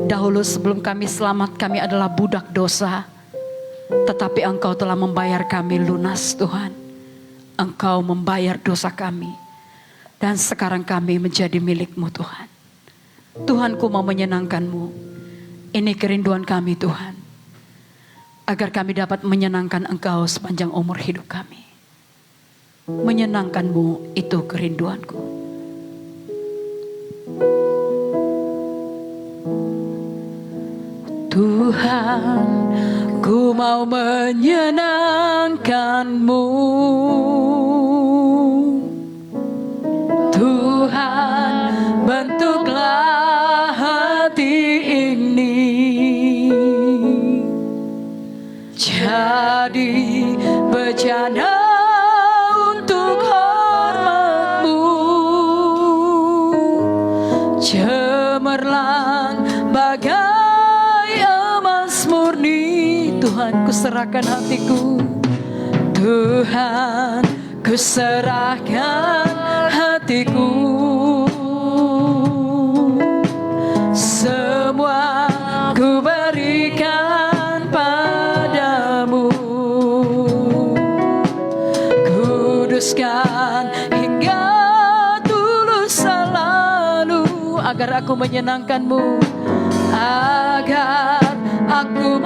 Dahulu sebelum kami selamat, kami adalah budak dosa, tetapi Engkau telah membayar kami lunas Tuhan. Engkau membayar dosa kami, dan sekarang kami menjadi milik-Mu Tuhan. Tuhanku mau menyenangkan-Mu. Ini kerinduan kami Tuhan, agar kami dapat menyenangkan Engkau sepanjang umur hidup kami. Menyenangkan-Mu itu kerinduanku. Tuhan, ku mau menyenangkan-Mu. Tuhan, bentuklah hati ini jadi bejana untuk hormat-Mu. Cemerlang bagai emas murni. Tuhan, ku serahkan hatiku. Tuhan, ku serahkan hatiku. Semua ku berikan padamu. Kuduskan hingga tulus selalu, agar aku menyenangkan-Mu. Agar aku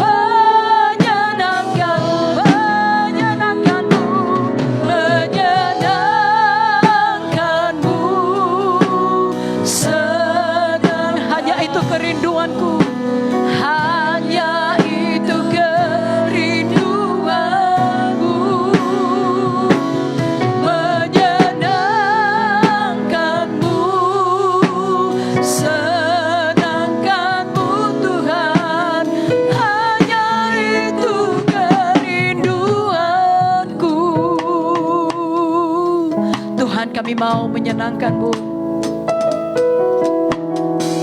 kami mau menyenangkan-Mu.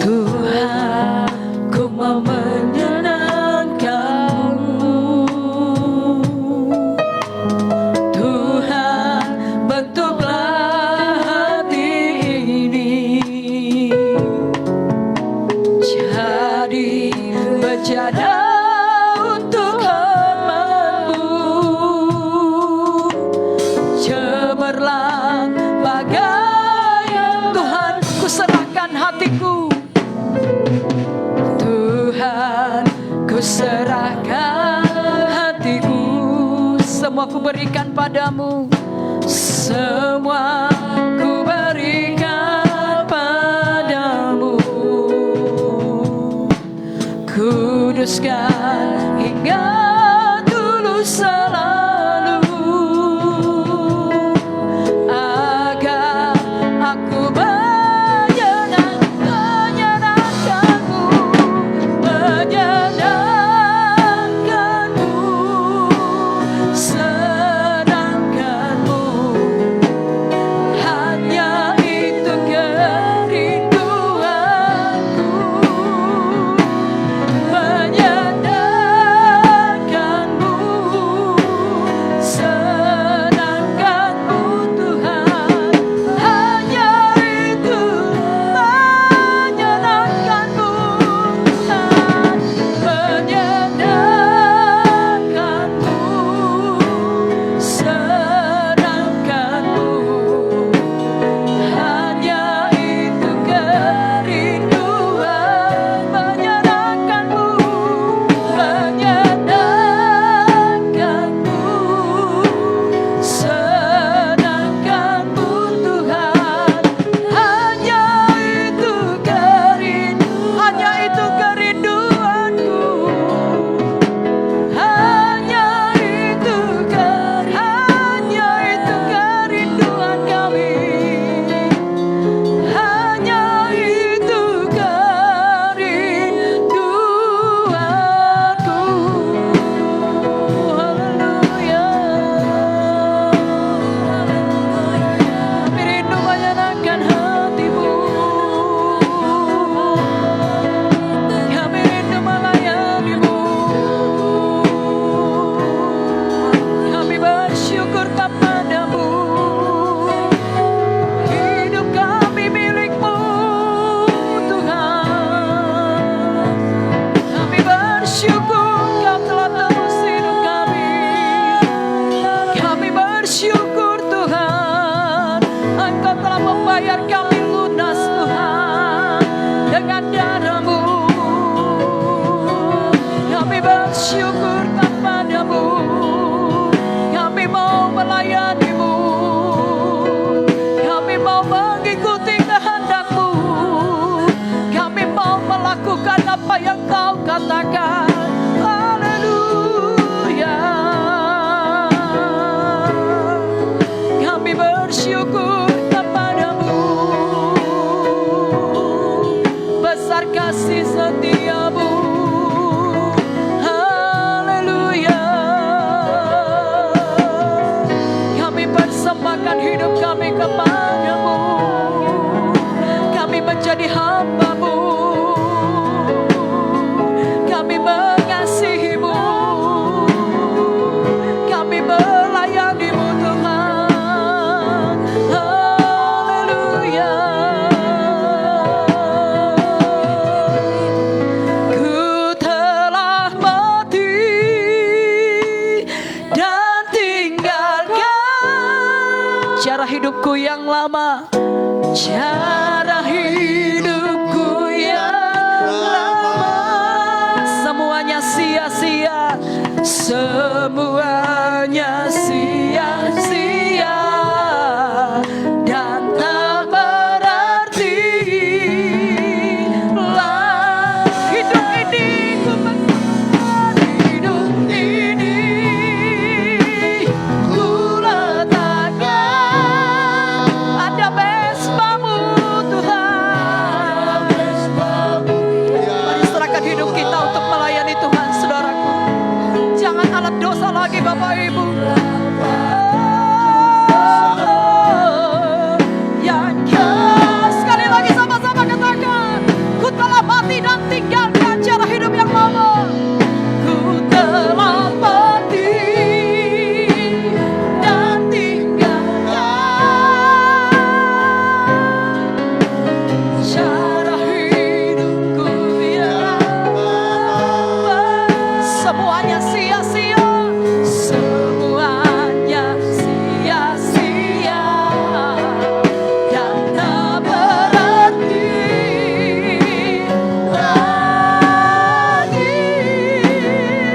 Tuhan, ku mau menyenangkan-Mu. Tuhan, bentuklah hati ini jadi bejana untuk hamba-Mu. Cemerlang bagai Tuhan, ku serahkan hatiku. Tuhan, ku serahkan hatiku. Semua ku berikan padamu. Semua ku berikan padamu. Kuduskan hingga dulu selalu, agar aku menyenangkan-Mu, menyenangkan-Mu, senangkan-Mu. Hanya itu kerinduanku, menyenangkan-Mu, senangkan-Mu Tuhan. Hanya itu, menyenangkan-Mu Tuhan, menyenangkan-Mu, senangkan-Mu. Hanya itu kerinduan, menyenangkan-Mu, menyenangkan-Mu, senangkan-Mu Tuhan. Hanya itu hanya itu kerinduanku. Hanya itu kerinduan kami. Hanya itu kerinduanku. Haleluya. Kami rindu menyenangkan hati-Mu. Kami rindu melayani-Mu. Kami bersyukur kepada-Mu. Hidup kami milik-Mu Tuhan. Kami bersyukur Kau telah tebus hidup kami. Kami bersyukur Tuhan, Engkau telah membayar kami lunas Tuhan dengan darah-Mu. Kami bersyukur kepada-Mu. Kami mau melayani-Mu. Kami mau mengikuti kehendak-Mu. Kami mau melakukan apa yang Kau katakan. Haleluya. Kami bersyukur kepada-Mu. Besar kasih setia-Mu. Haleluya. Kami persembahkan hidup kami kepada-Mu. Kami menjadi hamba-Mu. Kami mengasihi-Mu. Kami melayani-Mu Tuhan. Haleluya. Ku telah mati dan tinggalkan cara hidupku yang lama. Cara hidupku yang lama, semuanya sia-sia, semuanya sia-sia dan tak berarti. Hidup ini ku letakkan, hidup ini ku letakkan. Ada Vespa-Mu Tuhan. Mari serahkan hidup kita untuk melayani Tuhan, saudaraku. Jangan alat dosa lagi Bapak Ibu. semuanya sia-sia, semuanya sia-sia dan tak berarti lagi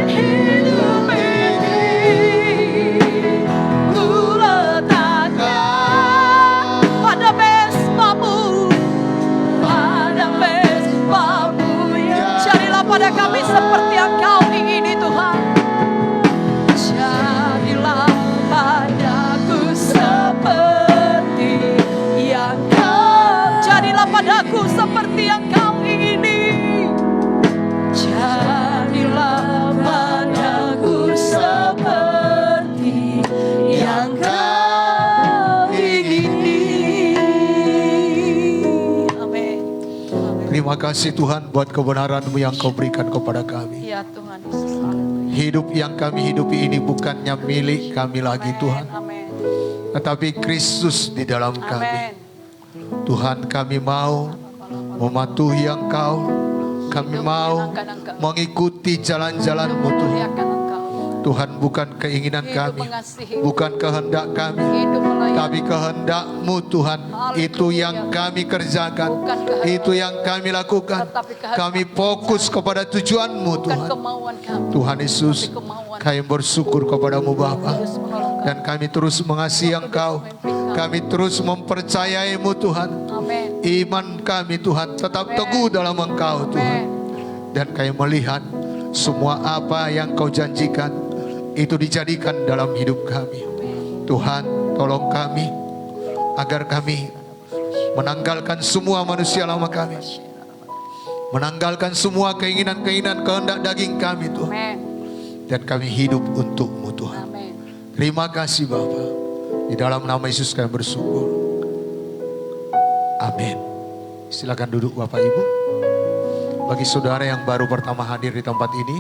hidup ini. Ku letakkan pada mesbamu, pada mesbamu. Jadilah pada kami seperti yang Kau ingini Tuhan. Jadilah padaku seperti yang Kau. Jadilah padaku seperti yang Kau ingini. Jadilah padaku seperti yang Kau ingini. Amin. Terima kasih Tuhan buat kebenaran-Mu yang Kau berikan kepada kami. Ya Tuhan Yesus. Haleluya. Hidup yang kami hidupi ini bukannya milik kami lagi Tuhan, Amin. tetapi Kristus di dalam kami. Amin. Tuhan, kami mau mematuhi Engkau, kami mau mengikuti jalan-jalan-Mu Tuhan. Muliakan Engkau. Tuhan, bukan keinginan Hidup kami, mengasihi. bukan kehendak kami, Hidup melayani. tapi kehendak-Mu Tuhan. Itu yang kami kerjakan, Bukan kehendak. itu yang kami lakukan. Tetapi kehendak. Kami fokus kepada tujuan-Mu Bukan Tuhan. kemauan kami. Tuhan Yesus, Tapi kemauan. kami bersyukur kepada-Mu Bapa. Terus menolong kami. Dan kami terus mengasihi Engkau, kami terus mempercayai-Mu Tuhan. Amin. Iman kami Tuhan tetap Amin. teguh dalam Engkau Tuhan. Amin. Dan kami melihat semua apa yang Kau janjikan itu dijadikan dalam hidup kami. Tuhan, tolong kami agar kami menanggalkan semua manusia lama kami, menanggalkan semua keinginan-keinginan kehendak daging kami Tuhan, Amin. dan kami hidup untuk-Mu Tuhan. Amin. Terima kasih Bapa. Di dalam nama Yesus kami bersyukur. Amin. Silakan duduk Bapak Ibu. Bagi saudara yang baru pertama hadir di tempat ini,